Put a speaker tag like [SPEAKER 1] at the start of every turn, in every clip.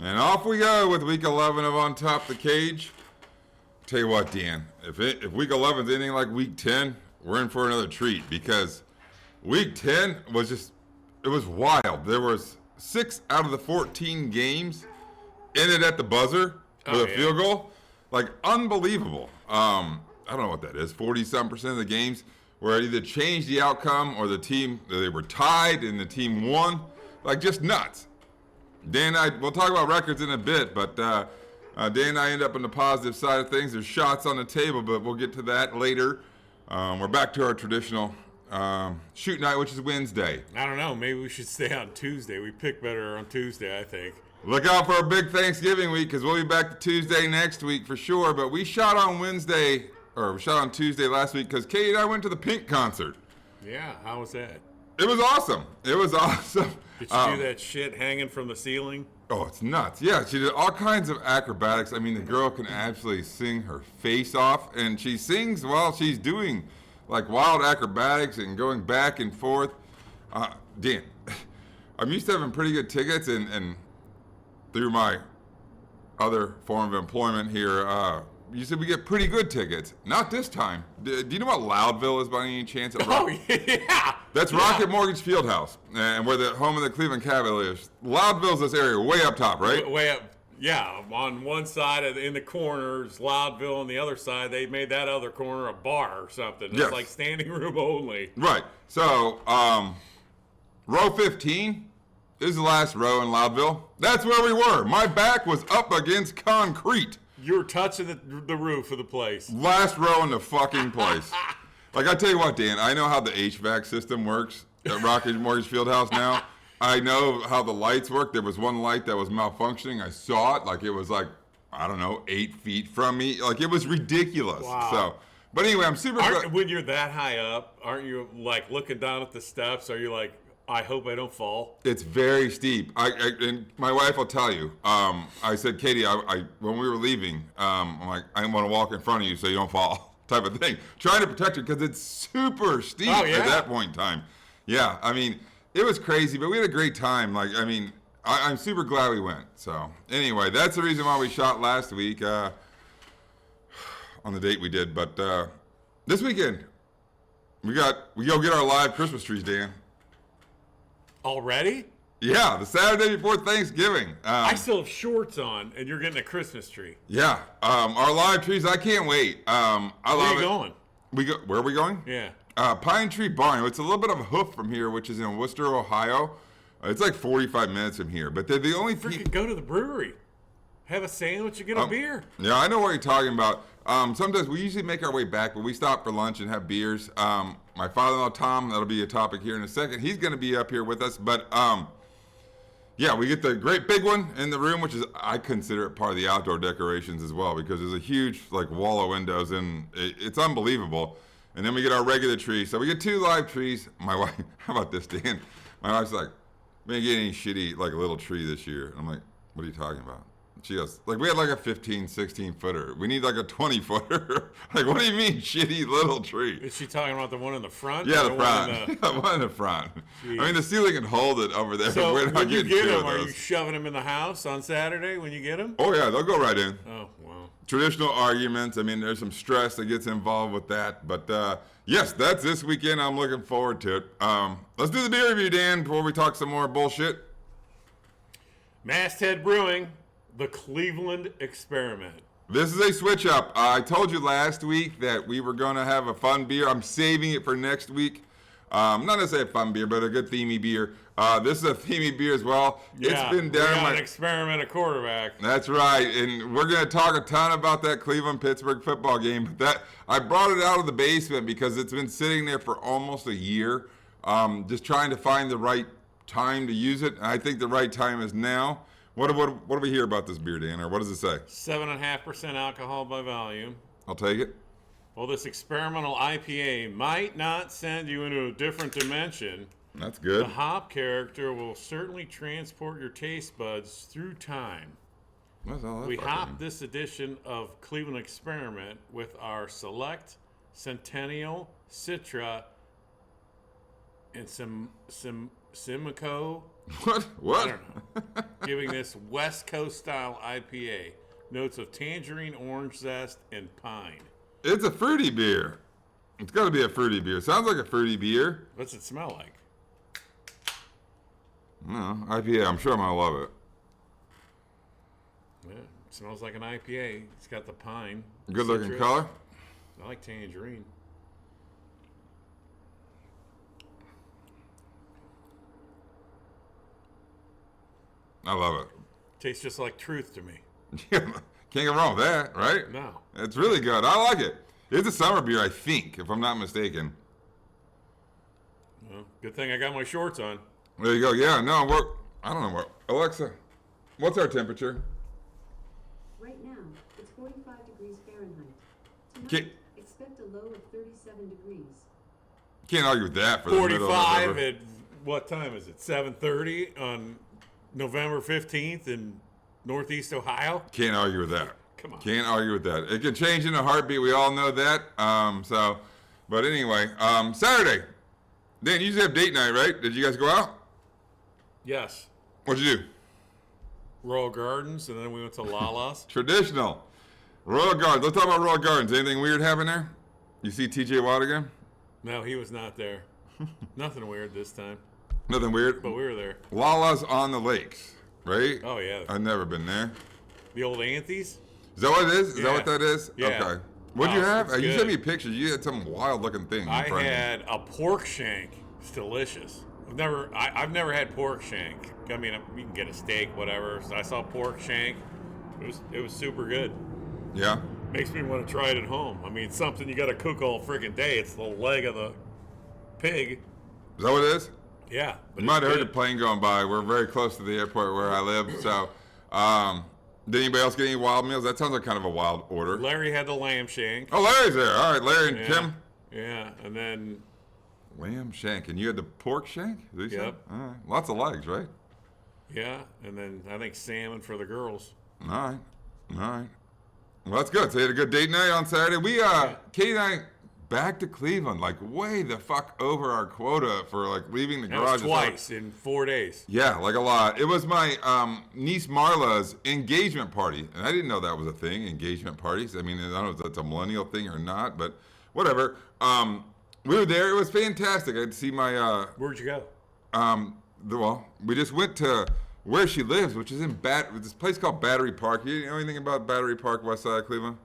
[SPEAKER 1] And off we go with week 11 of On Top the Cage. Tell you what, Dan, if week 11 is anything like week 10, we're in for another treat because week 10 was it was wild. There was 6 out of the 14 games ended at the buzzer with a field goal. Like, unbelievable. I don't know what that is. 40-some% of the games where it either changed the outcome or the team, they were tied and the team won. Like, just nuts. Dan and I, we'll talk about records in a bit, but Dan and I end up on the positive side of things. There's shots on the table, but we'll get to that later. We're back to our traditional shoot night, which is Wednesday.
[SPEAKER 2] I don't know. Maybe we should stay on Tuesday. We pick better on Tuesday, I think.
[SPEAKER 1] Look out for a big Thanksgiving week because we'll be back to Tuesday next week for sure. But we shot on Tuesday last week because Katie and I went to the Pink concert.
[SPEAKER 2] Yeah, how was that?
[SPEAKER 1] It was awesome. It was awesome.
[SPEAKER 2] Did you do that shit hanging from the ceiling?
[SPEAKER 1] Oh, it's nuts. Yeah, she did all kinds of acrobatics. I mean, the girl can absolutely sing her face off, and she sings while she's doing like wild acrobatics and going back and forth. Dan, I'm used to having pretty good tickets, and through my other form of employment here, you said we get pretty good tickets. Not this time. Do you know what Loudville is by any chance?
[SPEAKER 2] Yeah.
[SPEAKER 1] That's Rocket Mortgage Fieldhouse, and we're the home of the Cleveland Cavaliers. Loudville's this area way up top, right?
[SPEAKER 2] Way up. Yeah, on one side in the corners, Loudville, on the other side, they made that other corner a bar or something. It's like standing room only.
[SPEAKER 1] Right. So, row 15 is the last row in Loudville. That's where we were. My back was up against concrete.
[SPEAKER 2] You were touching the roof of the place.
[SPEAKER 1] Last row in the fucking place. Like, I tell you what, Dan, I know how the HVAC system works at Rocket Mortgage Fieldhouse now. I know how the lights work. There was one light that was malfunctioning. I saw it. Like, it was like, I don't know, 8 feet from me. Like, it was ridiculous.
[SPEAKER 2] Wow.
[SPEAKER 1] So, but anyway, I'm super glad.
[SPEAKER 2] When you're that high up, aren't you, like, looking down at the steps? Are you like, I hope I don't fall?
[SPEAKER 1] It's very steep. And my wife will tell you. I said, Katie, when we were leaving, I'm like, I want to walk in front of you so you don't fall, type of thing. Trying to protect her because it's super steep at that point in time. Yeah, I mean, it was crazy, but we had a great time. Like, I mean, I'm super glad we went. So anyway, that's the reason why we shot last week on the date we did. But this weekend, we go get our live Christmas trees, Dan.
[SPEAKER 2] Already?
[SPEAKER 1] Yeah, the Saturday before Thanksgiving.
[SPEAKER 2] I still have shorts on, and you're getting a Christmas tree.
[SPEAKER 1] Yeah, our live trees. I can't wait. I love it.
[SPEAKER 2] Where are you going?
[SPEAKER 1] Where are we going?
[SPEAKER 2] Yeah.
[SPEAKER 1] Pine Tree Barn. It's a little bit of a hoof from here, which is in Worcester, Ohio. It's like 45 minutes from here, but they're the only
[SPEAKER 2] people. Go to the brewery, have a sandwich, and get a beer.
[SPEAKER 1] Yeah, I know what you're talking about. Sometimes we usually make our way back, but we stop for lunch and have beers. My father-in-law, Tom, that'll be a topic here in a second. He's going to be up here with us. But, yeah, we get the great big one in the room, which is, I consider it part of the outdoor decorations as well, because there's a huge, like, wall of windows, and it's unbelievable. And then we get our regular tree. So we get 2 live trees. My wife, how about this, Dan? My wife's like, we didn't get any shitty, like, little tree this year. And I'm like, what are you talking about? She goes, like, we had like a 15, 16 footer. We need like a 20 footer. Like, what do you mean, shitty little tree?
[SPEAKER 2] Is she talking about the one in the front?
[SPEAKER 1] Yeah, the front. The one in the front. Jeez. I mean, the ceiling can hold it over there.
[SPEAKER 2] So
[SPEAKER 1] we're not
[SPEAKER 2] when you get them, are
[SPEAKER 1] those.
[SPEAKER 2] you shoving them in the house on Saturday when you get them?
[SPEAKER 1] Oh, yeah, they'll go right in.
[SPEAKER 2] Oh, wow.
[SPEAKER 1] Traditional arguments. I mean, there's some stress that gets involved with that. But, yes, that's this weekend. I'm looking forward to it. Let's do the beer review, Dan, before we talk some more bullshit.
[SPEAKER 2] Masthead Brewing. The Cleveland Experiment.
[SPEAKER 1] This is a switch up. I told you last week that we were going to have a fun beer. I'm saving it for next week. Not necessarily a fun beer, but a good themey beer. This is a themey beer as well.
[SPEAKER 2] Yeah,
[SPEAKER 1] it's been down
[SPEAKER 2] my experiment at quarterback.
[SPEAKER 1] That's right, and we're going to talk a ton about that Cleveland-Pittsburgh football game. I brought it out of the basement because it's been sitting there for almost a year, just trying to find the right time to use it. And I think the right time is now. What do we hear about this beer, Dan, or what does it say?
[SPEAKER 2] 7.5% alcohol by volume.
[SPEAKER 1] I'll take it.
[SPEAKER 2] Well, this experimental IPA might not send you into a different dimension.
[SPEAKER 1] That's good.
[SPEAKER 2] The hop character will certainly transport your taste buds through time. We hopped this edition of Cleveland Experiment with our Select, Centennial, Citra, and Simcoe
[SPEAKER 1] What? What?
[SPEAKER 2] I don't know. Giving this West Coast style IPA notes of tangerine, orange zest, and pine.
[SPEAKER 1] It's a fruity beer. It's got to be a fruity beer. Sounds like a fruity beer.
[SPEAKER 2] What's it smell like?
[SPEAKER 1] No, IPA. I'm sure I'm going to love it.
[SPEAKER 2] Yeah, it smells like an IPA. It's got the pine.
[SPEAKER 1] Good looking
[SPEAKER 2] citrus.
[SPEAKER 1] color.
[SPEAKER 2] I like tangerine.
[SPEAKER 1] I love it.
[SPEAKER 2] Tastes just like truth to me.
[SPEAKER 1] Can't go wrong with that, right?
[SPEAKER 2] No.
[SPEAKER 1] It's really good. I like it. It's a summer beer, I think, if I'm not mistaken.
[SPEAKER 2] Well, good thing I got my shorts on.
[SPEAKER 1] There you go. Yeah, no, I don't know what. Alexa, what's our temperature?
[SPEAKER 3] Right now, it's 45 degrees Fahrenheit. Tonight,
[SPEAKER 1] Can't,
[SPEAKER 3] expect a low of 37 degrees.
[SPEAKER 1] can't argue with that for the middle of
[SPEAKER 2] 45
[SPEAKER 1] November.
[SPEAKER 2] at what time is it? 7:30 on November 15th in Northeast Ohio?
[SPEAKER 1] Can't argue with that.
[SPEAKER 2] Come on.
[SPEAKER 1] Can't argue with that. It can change in a heartbeat. We all know that. But anyway, Saturday. Dan, you usually have date night, right? Did you guys go out?
[SPEAKER 2] Yes.
[SPEAKER 1] What'd you do?
[SPEAKER 2] Royal Gardens, and then we went to Lala's.
[SPEAKER 1] Traditional. Royal Gardens. Let's talk about Royal Gardens. Anything weird happen there? You see TJ Watt again?
[SPEAKER 2] No, he was not there. Nothing weird this time,
[SPEAKER 1] Nothing weird?
[SPEAKER 2] but we were there.
[SPEAKER 1] Lala's on the lakes, right?
[SPEAKER 2] Oh, yeah.
[SPEAKER 1] I've never been there.
[SPEAKER 2] The old Anthony's?
[SPEAKER 1] Is that what it is? Is that
[SPEAKER 2] Yeah.
[SPEAKER 1] what that is?
[SPEAKER 2] Yeah.
[SPEAKER 1] Okay. What'd you
[SPEAKER 2] Oh,
[SPEAKER 1] have?
[SPEAKER 2] it's
[SPEAKER 1] You
[SPEAKER 2] good.
[SPEAKER 1] sent me pictures. You had some wild looking thing. in
[SPEAKER 2] I
[SPEAKER 1] front of you.
[SPEAKER 2] had a pork shank. It's delicious. I've never had pork shank. I mean, you can get a steak, whatever. So I saw pork shank. It was super good.
[SPEAKER 1] Yeah.
[SPEAKER 2] Makes me want to try it at home. I mean, it's something you got to cook all freaking day. It's the leg of the pig.
[SPEAKER 1] Is that what it is?
[SPEAKER 2] Yeah. But
[SPEAKER 1] You might
[SPEAKER 2] it's
[SPEAKER 1] have heard
[SPEAKER 2] good.
[SPEAKER 1] a plane going by. We're very close to the airport where I live. So, did anybody else get any wild meals? That sounds like kind of a wild order.
[SPEAKER 2] Larry had the lamb shank.
[SPEAKER 1] Oh, Larry's there. All right, Larry and
[SPEAKER 2] Yeah.
[SPEAKER 1] Kim.
[SPEAKER 2] Yeah, and then
[SPEAKER 1] Lamb shank. And you had the pork shank? Is that what you
[SPEAKER 2] Yep.
[SPEAKER 1] said? All right. Lots of legs, right?
[SPEAKER 2] I think salmon for the girls.
[SPEAKER 1] All right. All right. Well, that's good. So you had a good date night on Saturday. We, Katie and I, back to Cleveland, like way the fuck over our quota for like leaving the
[SPEAKER 2] That
[SPEAKER 1] garage.
[SPEAKER 2] was twice in 4 days.
[SPEAKER 1] Yeah, like a lot. It was my niece Marla's engagement party, and I didn't know that was a thing. Engagement parties. I mean, I don't know if that's a millennial thing or not, but whatever. We were there. It was fantastic. I had to see my.
[SPEAKER 2] Where'd you go?
[SPEAKER 1] We just went to where she lives, which is in this place called Battery Park. You know anything about Battery Park, west side of Cleveland?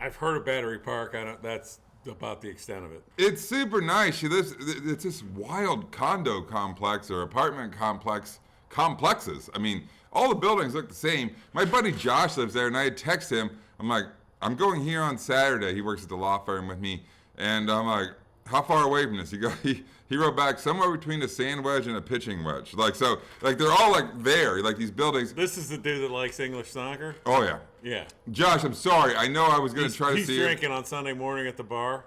[SPEAKER 2] I've heard of Battery Park. That's about the extent of it.
[SPEAKER 1] It's super nice. She lives. It's this wild condo complex or apartment complexes. I mean, all the buildings look the same. My buddy Josh lives there, and I had texted him. I'm like, I'm going here on Saturday. He works at the law firm with me, and I'm like, how far away from this? He wrote back somewhere between a sand wedge and a pitching wedge. Like they're all like there, like these buildings.
[SPEAKER 2] This is the dude that likes English soccer?
[SPEAKER 1] Oh yeah.
[SPEAKER 2] Yeah.
[SPEAKER 1] Josh, I'm sorry. I know I was going to try to
[SPEAKER 2] He's
[SPEAKER 1] see you.
[SPEAKER 2] drinking on Sunday morning at the bar.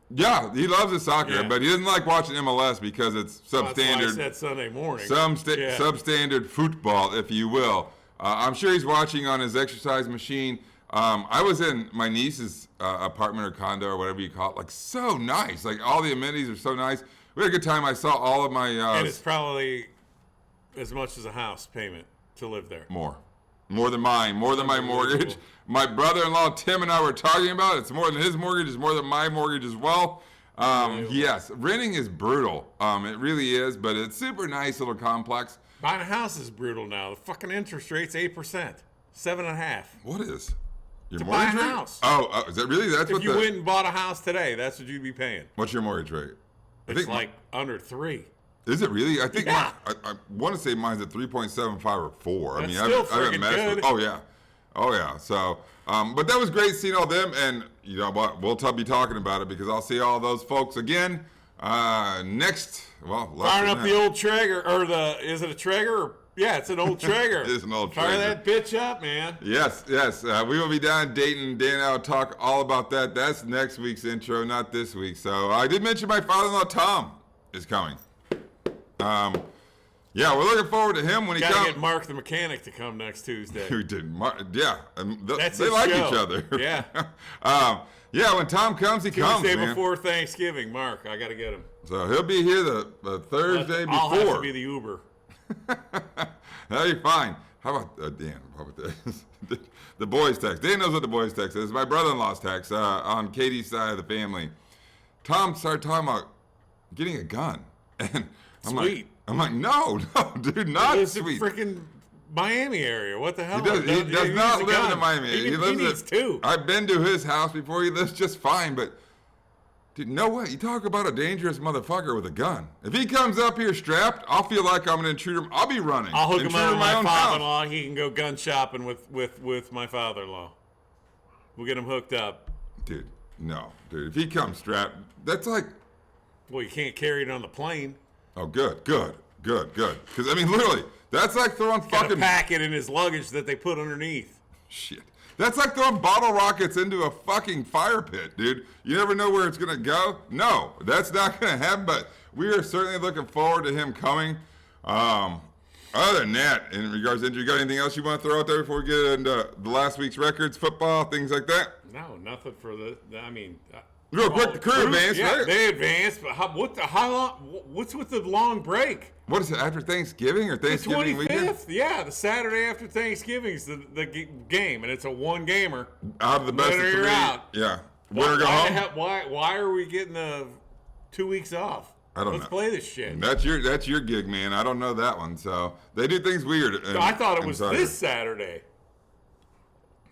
[SPEAKER 1] Yeah, he loves his soccer,
[SPEAKER 2] Yeah.
[SPEAKER 1] but he doesn't like watching MLS because it's
[SPEAKER 2] That's why I
[SPEAKER 1] substandard.
[SPEAKER 2] said Sunday morning. Yeah.
[SPEAKER 1] Substandard football, if you will. I'm sure he's watching on his exercise machine. I was in my niece's apartment or condo or whatever you call it. Like, so nice. Like, all the amenities are so nice. We had a good time. I saw all of my...
[SPEAKER 2] and it's probably as much as a house payment to live there.
[SPEAKER 1] More than mine. More than my mortgage. My brother-in-law, Tim, and I were talking about it. It's more than his mortgage. It's more than my mortgage as well. Yes, renting is brutal. It really is, but it's super nice little complex.
[SPEAKER 2] Buying a house is brutal now. The fucking interest rate's 8%, 7.5%.
[SPEAKER 1] What is your
[SPEAKER 2] To buy a
[SPEAKER 1] mortgage rate?
[SPEAKER 2] house.
[SPEAKER 1] Oh, is that really? That's
[SPEAKER 2] If
[SPEAKER 1] what
[SPEAKER 2] you went and bought a house today, that's what you'd be paying.
[SPEAKER 1] What's your mortgage rate?
[SPEAKER 2] It's like under 3.
[SPEAKER 1] Is it really? I think
[SPEAKER 2] Yeah.
[SPEAKER 1] I want to say mine's at 3.75 or 4.
[SPEAKER 2] That's
[SPEAKER 1] I mean,
[SPEAKER 2] still
[SPEAKER 1] I haven't
[SPEAKER 2] friggin'
[SPEAKER 1] messed with.
[SPEAKER 2] good.
[SPEAKER 1] Oh yeah. So, but that was great seeing all them, and you know what? We'll be talking about it because I'll see all those folks again next. Well, less
[SPEAKER 2] Firing
[SPEAKER 1] than
[SPEAKER 2] up
[SPEAKER 1] that.
[SPEAKER 2] the old Traeger, is it a Traeger? Or, yeah, it's an old Traeger.
[SPEAKER 1] It is an old
[SPEAKER 2] Fire
[SPEAKER 1] Traeger.
[SPEAKER 2] that bitch up, man.
[SPEAKER 1] Yes. We will be down in Dayton. Dan and I will talk all about that. That's next week's intro, not this week. So I did mention my father-in-law Tom is coming. Yeah, we're looking forward to him when he
[SPEAKER 2] Gotta
[SPEAKER 1] comes.
[SPEAKER 2] get Mark the mechanic to come next Tuesday.
[SPEAKER 1] Who did? Yeah,
[SPEAKER 2] That's
[SPEAKER 1] they
[SPEAKER 2] his
[SPEAKER 1] like
[SPEAKER 2] show.
[SPEAKER 1] each other.
[SPEAKER 2] Yeah.
[SPEAKER 1] Yeah. When Tom comes, he comes,
[SPEAKER 2] Tuesday
[SPEAKER 1] man.
[SPEAKER 2] before Thanksgiving, Mark. I gotta get him.
[SPEAKER 1] So he'll be here the Thursday
[SPEAKER 2] I'll have to
[SPEAKER 1] before.
[SPEAKER 2] be the Uber.
[SPEAKER 1] That'll be fine. How about Dan? How about this? The boys' text. Dan knows what the boys' text is. My brother-in-law's text on Katie's side of the family. Tom started talking about getting a gun, and I'm like, no, dude, not sweet.
[SPEAKER 2] Freaking Miami area. What the hell?
[SPEAKER 1] He does not live in Miami.
[SPEAKER 2] He needs two.
[SPEAKER 1] I've been to his house before. He lives just fine, but dude, no way. You talk about a dangerous motherfucker with a gun. If he comes up here strapped, I'll feel like I'm an intruder. I'll be running.
[SPEAKER 2] I'll hook him up with my father-in-law. He can go gun shopping with my father-in-law. We'll get him hooked up.
[SPEAKER 1] Dude, no. Dude, if he comes strapped, that's like...
[SPEAKER 2] Well, you can't carry it on the plane.
[SPEAKER 1] Oh, good. Because, I mean, literally, that's like throwing fucking...
[SPEAKER 2] pack it in his luggage that they put underneath.
[SPEAKER 1] Shit. That's like throwing bottle rockets into a fucking fire pit, dude. You never know where it's going to go. No, that's not going to happen, but we are certainly looking forward to him coming. Other than that, in regards to injury, you got anything else you want to throw out there before we get into the last week's records, football, things like that?
[SPEAKER 2] No, nothing for I mean...
[SPEAKER 1] Real quick, the crew advanced,
[SPEAKER 2] yeah,
[SPEAKER 1] right?
[SPEAKER 2] They advanced, but how long? What's with the long break?
[SPEAKER 1] What is it, after Thanksgiving or Thanksgiving
[SPEAKER 2] the 25th?
[SPEAKER 1] weekend?
[SPEAKER 2] Yeah, the Saturday after Thanksgiving is the game, and it's a one-gamer.
[SPEAKER 1] Out of the best of 3.
[SPEAKER 2] You're out.
[SPEAKER 1] Yeah. Winner go home?
[SPEAKER 2] Why are we getting 2 weeks off?
[SPEAKER 1] I don't know.
[SPEAKER 2] Let's play this shit.
[SPEAKER 1] That's your gig, man. I don't know that one. So they do things weird.
[SPEAKER 2] I thought it was this Saturday.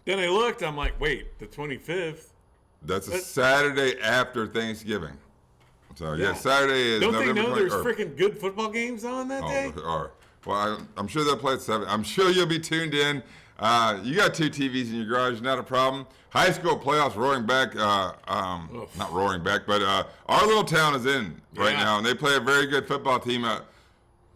[SPEAKER 2] Then I looked. I'm like, wait, the 25th.
[SPEAKER 1] That's a Saturday after Thanksgiving. So yeah, Saturday is
[SPEAKER 2] Don't
[SPEAKER 1] November
[SPEAKER 2] they know
[SPEAKER 1] 20,
[SPEAKER 2] there's freaking good football games on that day?
[SPEAKER 1] There are. Well, I'm sure they'll play at 7. I'm sure you'll be tuned in. You got 2 TVs in your garage, not a problem. High school playoffs roaring back. Not roaring back, but our little town is in right now, and they play a very good football team.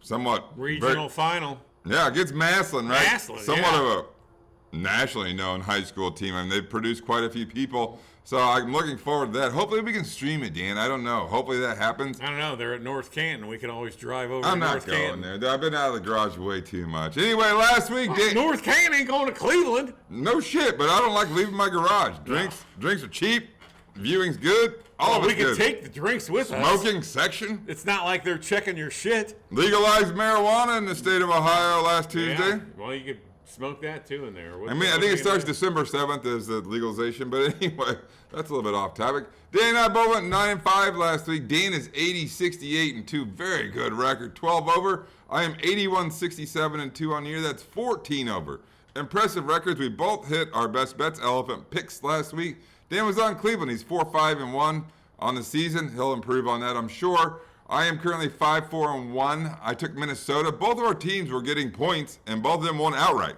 [SPEAKER 1] Somewhat
[SPEAKER 2] regional final.
[SPEAKER 1] Yeah, against Massillon, right?
[SPEAKER 2] Massillon,
[SPEAKER 1] somewhat of a nationally known high school team. I mean, they've produced quite a few people. So I'm looking forward to that. Hopefully we can stream it, Dan. I don't know. Hopefully that happens.
[SPEAKER 2] I don't know. They're at North Canton. We can always drive over to North Canton.
[SPEAKER 1] I'm not going there. I've been out of the garage way too much. Anyway, last week, Dan.
[SPEAKER 2] North Canton ain't going to Cleveland.
[SPEAKER 1] No shit, but I don't like leaving my garage. Drinks are cheap. Viewing's good. All of it's good.
[SPEAKER 2] We can take the drinks with us.
[SPEAKER 1] Smoking section.
[SPEAKER 2] It's not like they're checking your shit.
[SPEAKER 1] Legalized marijuana in the state of Ohio last Tuesday.
[SPEAKER 2] Yeah. Well, you could smoke that too in there.
[SPEAKER 1] I think it starts December 7th is the legalization, but anyway, that's a little bit off topic. Dan and I both went 9-5 last week. Dan is 80-68-2, very good record, 12 over. I am 81-67-2 on the year. That's 14 over. Impressive records. We both hit our best bets elephant picks last week. Dan was on Cleveland. He's 4-5-1 on the season. He'll improve on that, I'm sure. I am currently 5-4-1. I took Minnesota. Both of our teams were getting points, and both of them won outright.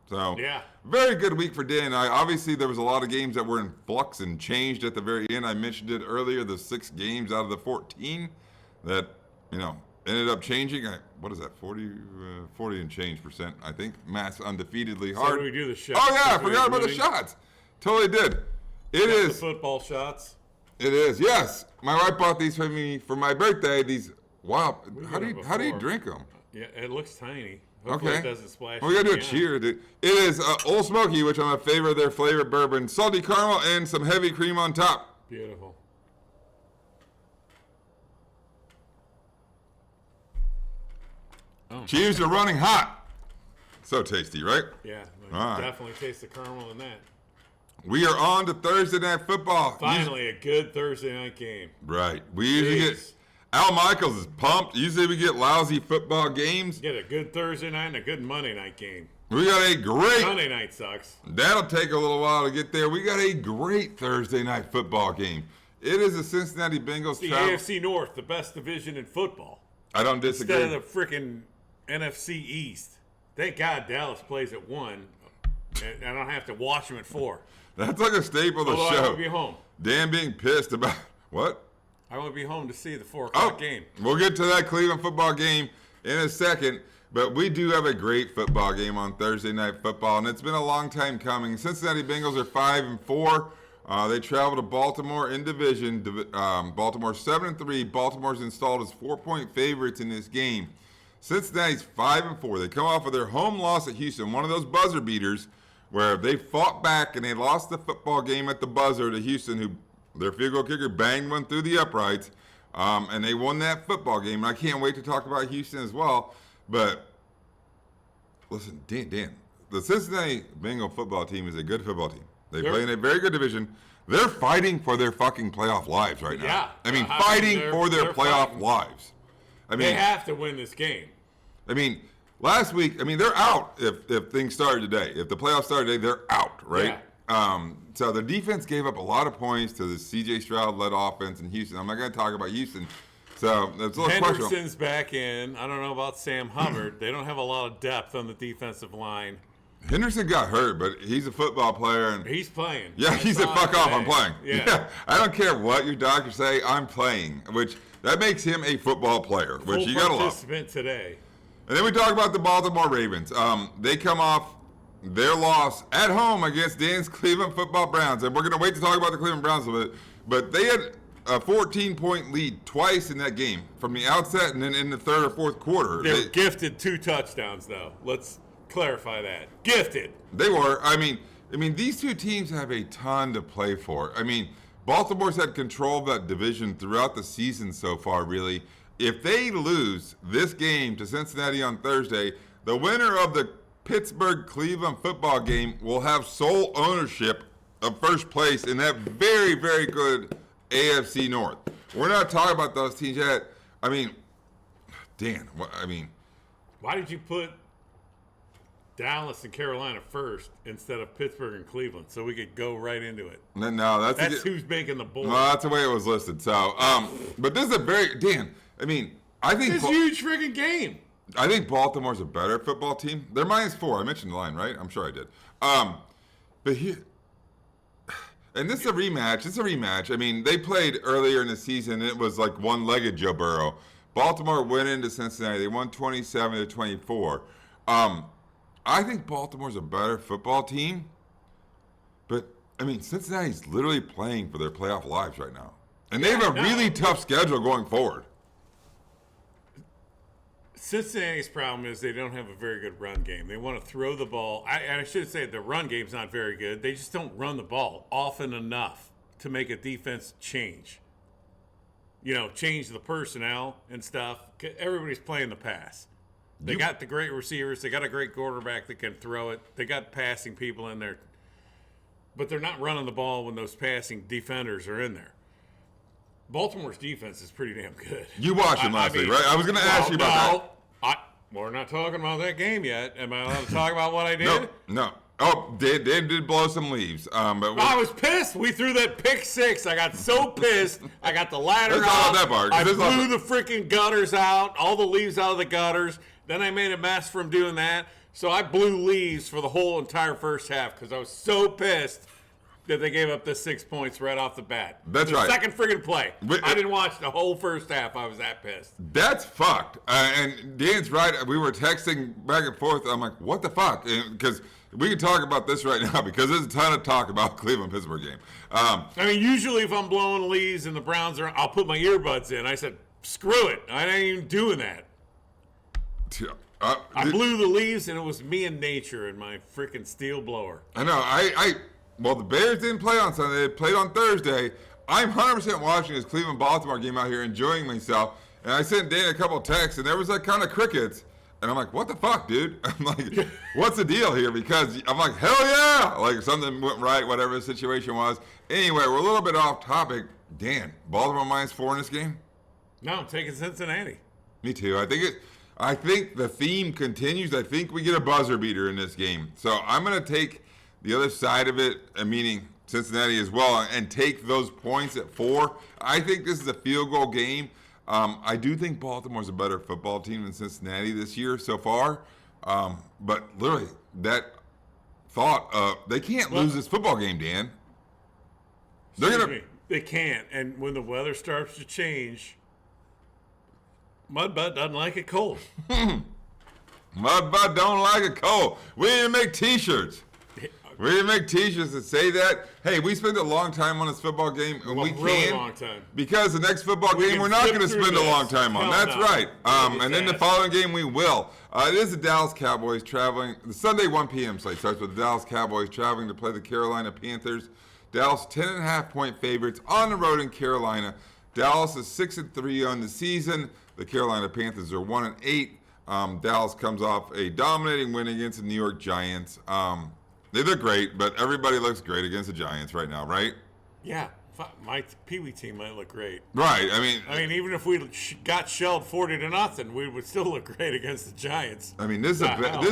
[SPEAKER 1] So, very good week for Dan and I. Obviously, there was a lot of games that were in flux and changed at the very end. I mentioned it earlier, the 6 games out of the 14 that, ended up changing. What is that, 40 and change percent, I think. Mass undefeatedly hard.
[SPEAKER 2] So we do the shots.
[SPEAKER 1] Oh, yeah, I forgot about the shots. Totally did. It is.
[SPEAKER 2] The football shots.
[SPEAKER 1] It is, yes. My wife bought these for me for my birthday. These, wow. How do you drink them?
[SPEAKER 2] Yeah, it looks tiny. Hopefully it doesn't splash.
[SPEAKER 1] We gotta do a cheer, dude. It is Old Smoky, which I'm a favorite of their flavor bourbon, salty caramel, and some heavy cream on top.
[SPEAKER 2] Beautiful.
[SPEAKER 1] Oh. Cheers to running hot. So tasty, right?
[SPEAKER 2] Yeah, definitely taste the caramel in that.
[SPEAKER 1] We are on to Thursday Night Football.
[SPEAKER 2] Finally, a good Thursday night game.
[SPEAKER 1] Right. We usually get... Al Michaels is pumped. Usually we get lousy football games.
[SPEAKER 2] Get a good Thursday night and a good Monday night game.
[SPEAKER 1] We got a great...
[SPEAKER 2] Sunday night sucks.
[SPEAKER 1] That'll take a little while to get there. We got a great Thursday night football game. It is the Cincinnati Bengals.
[SPEAKER 2] The AFC North, the best division in football.
[SPEAKER 1] I don't disagree.
[SPEAKER 2] Instead of the freaking NFC East. Thank God Dallas plays at 1, and I don't have to watch them at 4.
[SPEAKER 1] That's like a staple of the show.
[SPEAKER 2] I won't be home.
[SPEAKER 1] Dan being pissed about... What?
[SPEAKER 2] I won't be home to see the 4 o'clock game.
[SPEAKER 1] We'll get to that Cleveland football game in a second, but we do have a great football game on Thursday Night Football, and it's been a long time coming. Cincinnati Bengals are 5-4. They travel to Baltimore in division. Baltimore 7-3. Baltimore's installed as 4-point favorites in this game. Cincinnati's 5-4. They come off of their home loss at Houston, one of those buzzer beaters where they fought back and they lost the football game at the buzzer to Houston, who their field goal kicker banged one through the uprights, and they won that football game. And I can't wait to talk about Houston as well. But listen, Dan, the Cincinnati Bengal football team is a good football team. They play in a very good division. They're fighting for their fucking playoff lives right now.
[SPEAKER 2] Yeah.
[SPEAKER 1] I mean, fighting for their playoff lives. I mean,
[SPEAKER 2] they have to win this game.
[SPEAKER 1] I mean, last week, they're out if things started today. If the playoffs started today, they're out, right? Yeah. So the defense gave up a lot of points to the C.J. Stroud-led offense in Houston. I'm not going to talk about Houston. So that's a little questionable.
[SPEAKER 2] Henderson's back in. I don't know about Sam Hubbard. They don't have a lot of depth on the defensive line.
[SPEAKER 1] Henderson got hurt, but he's a football player. And
[SPEAKER 2] he's playing.
[SPEAKER 1] Yeah, he said, fuck off, I'm playing.
[SPEAKER 2] Yeah.
[SPEAKER 1] I don't care what your doctors say, I'm playing, which that makes him a football player, which you got to love.
[SPEAKER 2] Participant today.
[SPEAKER 1] And then we talk about the Baltimore Ravens. They come off their loss at home against Dan's Cleveland Football Browns. And we're going to wait to talk about the Cleveland Browns a little bit. But they had a 14-point lead twice in that game from the outset and then in the third or fourth quarter.
[SPEAKER 2] They were gifted 2 touchdowns, though. Let's clarify that. Gifted.
[SPEAKER 1] They were. I mean, these two teams have a ton to play for. I mean, Baltimore's had control of that division throughout the season so far, really. If they lose this game to Cincinnati on Thursday, the winner of the Pittsburgh-Cleveland football game will have sole ownership of first place in that very, very good AFC North. We're not talking about those teams yet. I mean, Dan,
[SPEAKER 2] why did you put Dallas and Carolina first instead of Pittsburgh and Cleveland so we could go right into it?
[SPEAKER 1] No, that's
[SPEAKER 2] who's making the board.
[SPEAKER 1] No, that's the way it was listed. So, but this is a very Dan. I think
[SPEAKER 2] it's a huge freaking game.
[SPEAKER 1] I think Baltimore's a better football team. They're -4. I mentioned the line, right? I'm sure I did. But here, and this is a rematch. It's a rematch. They played earlier in the season. It was like one-legged Joe Burrow. Baltimore went into Cincinnati. They won 27-24. I think Baltimore's a better football team. But, Cincinnati's literally playing for their playoff lives right now. And they have a really tough schedule going forward.
[SPEAKER 2] Cincinnati's problem is they don't have a very good run game. They want to throw the ball. I should say the run game's not very good. They just don't run the ball often enough to make a defense change. Change the personnel and stuff. Everybody's playing the pass. They got the great receivers. They got a great quarterback that can throw it. They got passing people in there. But they're not running the ball when those passing defenders are in there. Baltimore's defense is pretty damn good. You watched him last week, right? I was going to ask you about that. We're not talking about that game yet. Am I allowed to talk about what I did?
[SPEAKER 1] No. Oh, they did blow some leaves. But
[SPEAKER 2] I was pissed. We threw that pick 6. I got so pissed. I got the ladder
[SPEAKER 1] out.
[SPEAKER 2] Not
[SPEAKER 1] that part.
[SPEAKER 2] I blew the freaking gutters out, all the leaves out of the gutters. Then I made a mess from doing that. So I blew leaves for the whole entire first half because I was so pissed that they gave up the 6 points right off the bat.
[SPEAKER 1] That's right.
[SPEAKER 2] Second friggin' play. I didn't watch the whole first half. I was that pissed.
[SPEAKER 1] That's fucked. And Dan's right. We were texting back and forth. I'm like, what the fuck? Because we can talk about this right now because there's a ton of talk about Cleveland-Pittsburgh game.
[SPEAKER 2] Usually if I'm blowing leaves and the Browns are, I'll put my earbuds in. I said, screw it. I ain't even doing that. I blew the leaves, and it was me and nature and my freaking steel blower.
[SPEAKER 1] I know. Well, the Bears didn't play on Sunday. They played on Thursday. I'm 100% watching this Cleveland-Baltimore game out here, enjoying myself. And I sent Dan a couple of texts, and there was like kind of crickets. And I'm like, what the fuck, dude? I'm like, what's the deal here? Because I'm like, hell yeah! Like something went right, whatever the situation was. Anyway, we're a little bit off topic. Dan, Baltimore -4 in this game?
[SPEAKER 2] No, I'm taking Cincinnati.
[SPEAKER 1] Me too. I think the theme continues. I think we get a buzzer beater in this game. So I'm going to take the other side of it, meaning Cincinnati as well, and take those points at 4. I think this is a field goal game. I do think Baltimore's a better football team than Cincinnati this year so far. But literally, that thought, they can't lose this football game, Dan.
[SPEAKER 2] They can't. And when the weather starts to change, Mudbutt doesn't like it cold.
[SPEAKER 1] Mudbutt don't like it cold. We didn't make T-shirts. We didn't make T-shirts that say that. Hey, we spent a long time on this football game, and we
[SPEAKER 2] really
[SPEAKER 1] can.
[SPEAKER 2] Long time.
[SPEAKER 1] Because the next football game we're not going to spend a long time on. That's right. And then the following game we will. It is the Dallas Cowboys traveling. The Sunday 1 p.m. slate starts with the Dallas Cowboys traveling to play the Carolina Panthers. Dallas 10.5-point favorites on the road in Carolina. Dallas is 6-3 on the season. The Carolina Panthers are 1-8. Dallas comes off a dominating win against the New York Giants. They look great, but everybody looks great against the Giants right now, right?
[SPEAKER 2] Yeah, my Pee Wee team might look great.
[SPEAKER 1] Right.
[SPEAKER 2] I mean, even if we got shelled 40-0, we would still look great against the Giants.
[SPEAKER 1] I mean, this is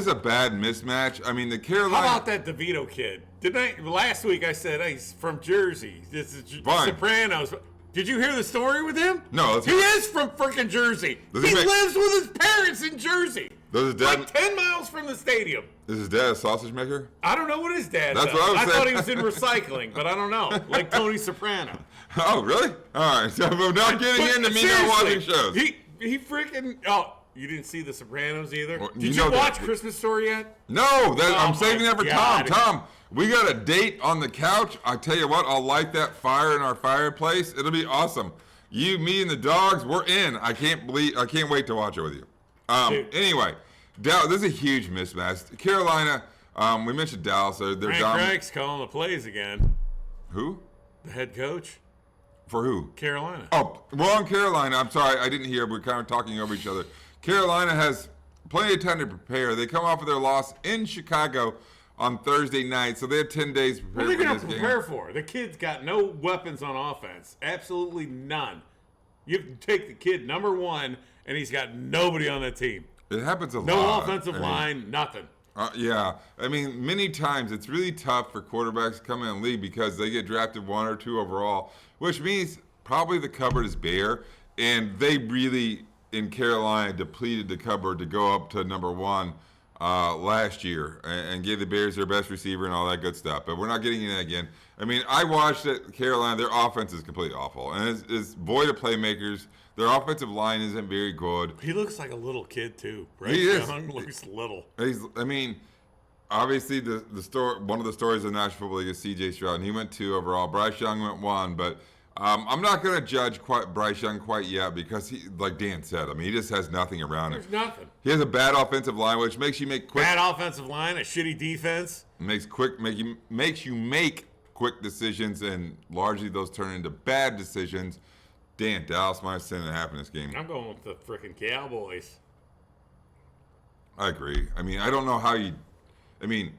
[SPEAKER 1] a bad mismatch. I mean, the Carolina.
[SPEAKER 2] How about that DeVito kid? Last week I said, hey, he's from Jersey. This is
[SPEAKER 1] Fine.
[SPEAKER 2] Sopranos. Did you hear the story with him?
[SPEAKER 1] No.
[SPEAKER 2] He is from freaking Jersey. He lives with his parents in Jersey.
[SPEAKER 1] Does his dad,
[SPEAKER 2] like 10 miles from the stadium.
[SPEAKER 1] Is his dad a sausage maker?
[SPEAKER 2] I don't know what his dad
[SPEAKER 1] That's
[SPEAKER 2] does.
[SPEAKER 1] what I was saying.
[SPEAKER 2] thought he was in recycling, but I don't know. Like Tony Soprano.
[SPEAKER 1] Oh, really? All right. So I'm not getting into me not watching shows.
[SPEAKER 2] He freaking. Oh, you didn't see The Sopranos either?
[SPEAKER 1] Well,
[SPEAKER 2] Did you watch Christmas Story yet?
[SPEAKER 1] No, I'm saving that for
[SPEAKER 2] God.
[SPEAKER 1] Tom. Tom, we got a date on the couch. I tell you what, I'll light that fire in our fireplace. It'll be awesome. You, me, and the dogs, we're in. I can't wait to watch it with you. Anyway, this is a huge mismatch. Carolina, we mentioned Dallas. They're
[SPEAKER 2] Frank
[SPEAKER 1] dominant.
[SPEAKER 2] Reich's calling the plays again.
[SPEAKER 1] Who?
[SPEAKER 2] The head coach,
[SPEAKER 1] For who?
[SPEAKER 2] Carolina.
[SPEAKER 1] Oh, wrong Carolina. I'm sorry, I didn't hear. We're kind of talking over each other. Carolina has plenty of time to prepare. They come off of their loss in Chicago on Thursday night, so they have 10 days to prepare
[SPEAKER 2] What are they
[SPEAKER 1] for
[SPEAKER 2] going
[SPEAKER 1] this
[SPEAKER 2] to
[SPEAKER 1] game.
[SPEAKER 2] prepare for? The kid's got no weapons on offense. Absolutely none. You take the kid, number one, and he's got nobody on the team.
[SPEAKER 1] It happens a lot.
[SPEAKER 2] No offensive line, nothing.
[SPEAKER 1] Yeah. I mean, many times it's really tough for quarterbacks to come in and lead because they get drafted 1 or 2 overall, which means probably the cupboard is bare, and they really, in Carolina, depleted the cupboard to go up to number 1 last year and gave the Bears their best receiver and all that good stuff. But we're not getting into that again. I mean, I watched it, Carolina. Their offense is completely awful, and it's void of playmakers. Their offensive line isn't very good.
[SPEAKER 2] He looks like a little kid too. Bryce
[SPEAKER 1] He is.
[SPEAKER 2] Young looks little.
[SPEAKER 1] I mean, obviously the story, one of the stories of the National Football League is C.J. Stroud, and he went 2 overall. Bryce Young went 1, but I'm not going to judge Bryce Young quite yet because he, like Dan said, I mean, he just has nothing around him.
[SPEAKER 2] There's nothing.
[SPEAKER 1] He has a bad offensive line, which makes you make quick.
[SPEAKER 2] Bad offensive line, a shitty defense.
[SPEAKER 1] Makes you make quick decisions, and largely those turn into bad decisions. Dan, Dallas minus 10.5 in this game.
[SPEAKER 2] I'm going with the freaking Cowboys.
[SPEAKER 1] I agree. I mean, I don't know how you. I mean,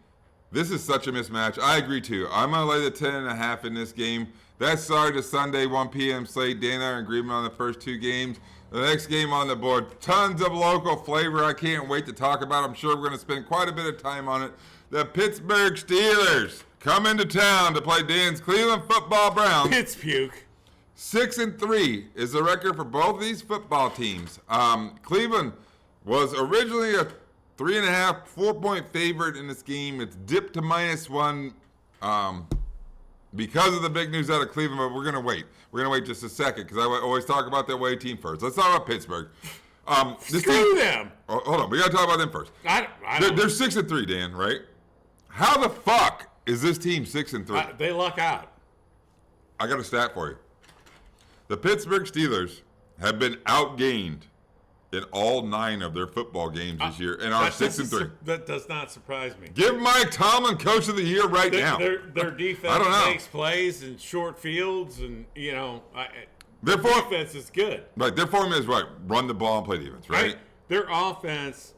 [SPEAKER 1] this is such a mismatch. I agree too. I'm gonna lay the 10.5 in this game. That's Saturday to Sunday, 1 p.m. slate. Dan and I are in agreement on the first 2 games. The next game on the board, tons of local flavor. I can't wait to talk about. I'm sure we're gonna spend quite a bit of time on it. The Pittsburgh Steelers come into town to play Dan's Cleveland Football Browns.
[SPEAKER 2] Pittsburgh.
[SPEAKER 1] 6-3 is the record for both of these football teams. Cleveland was originally a 3.5, 4-point favorite in this game. It's dipped to -1 because of the big news out of Cleveland, but we're going to wait. We're going to wait just a second because I always talk about the away team first. Let's talk about Pittsburgh.
[SPEAKER 2] Screw them.
[SPEAKER 1] Oh, hold on. We got to talk about them first. They're 6-3, Dan, right? How the fuck is this team 6-3?
[SPEAKER 2] They luck out.
[SPEAKER 1] I got a stat for you. The Pittsburgh Steelers have been outgained in all 9 of their football games this year and are 6-3.
[SPEAKER 2] That does not surprise me.
[SPEAKER 1] Give Mike Tomlin Coach of the Year right now.
[SPEAKER 2] Their defense
[SPEAKER 1] I don't know.
[SPEAKER 2] makes plays in short fields, and
[SPEAKER 1] Their
[SPEAKER 2] defense is good.
[SPEAKER 1] Right, their formula is right. Run the ball and play defense, right?
[SPEAKER 2] Their offense,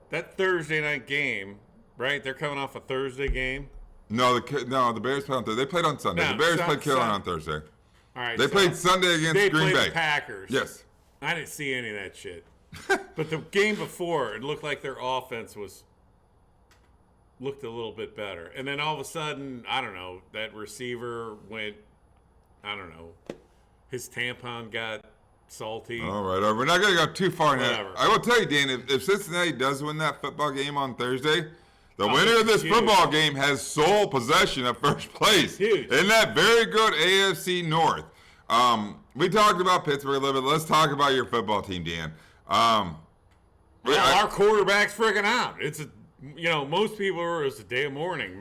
[SPEAKER 2] that Thursday night game, right? They're coming off a Thursday game.
[SPEAKER 1] No, the Bears played on Thursday. They played on Sunday.
[SPEAKER 2] No,
[SPEAKER 1] the Bears played Carolina on Thursday.
[SPEAKER 2] All right,
[SPEAKER 1] They played Sunday against
[SPEAKER 2] they
[SPEAKER 1] Green
[SPEAKER 2] played
[SPEAKER 1] Bay.
[SPEAKER 2] the Packers.
[SPEAKER 1] Yes.
[SPEAKER 2] I didn't see any of that shit. But the game before, it looked like their offense looked a little bit better. And then all of a sudden, I don't know, that receiver went, I don't know, his tampon got salty.
[SPEAKER 1] All right. We're not going to go too far in that.
[SPEAKER 2] Whatever.
[SPEAKER 1] I will tell you, Dan, if Cincinnati does win that football game on Thursday, the winner of this
[SPEAKER 2] huge.
[SPEAKER 1] football game has sole possession of first place
[SPEAKER 2] Huge.
[SPEAKER 1] in that very good AFC North. We talked about Pittsburgh a little bit. Let's talk about your football team, Dan.
[SPEAKER 2] Our quarterback's freaking out. It's most people are, it's a day of mourning.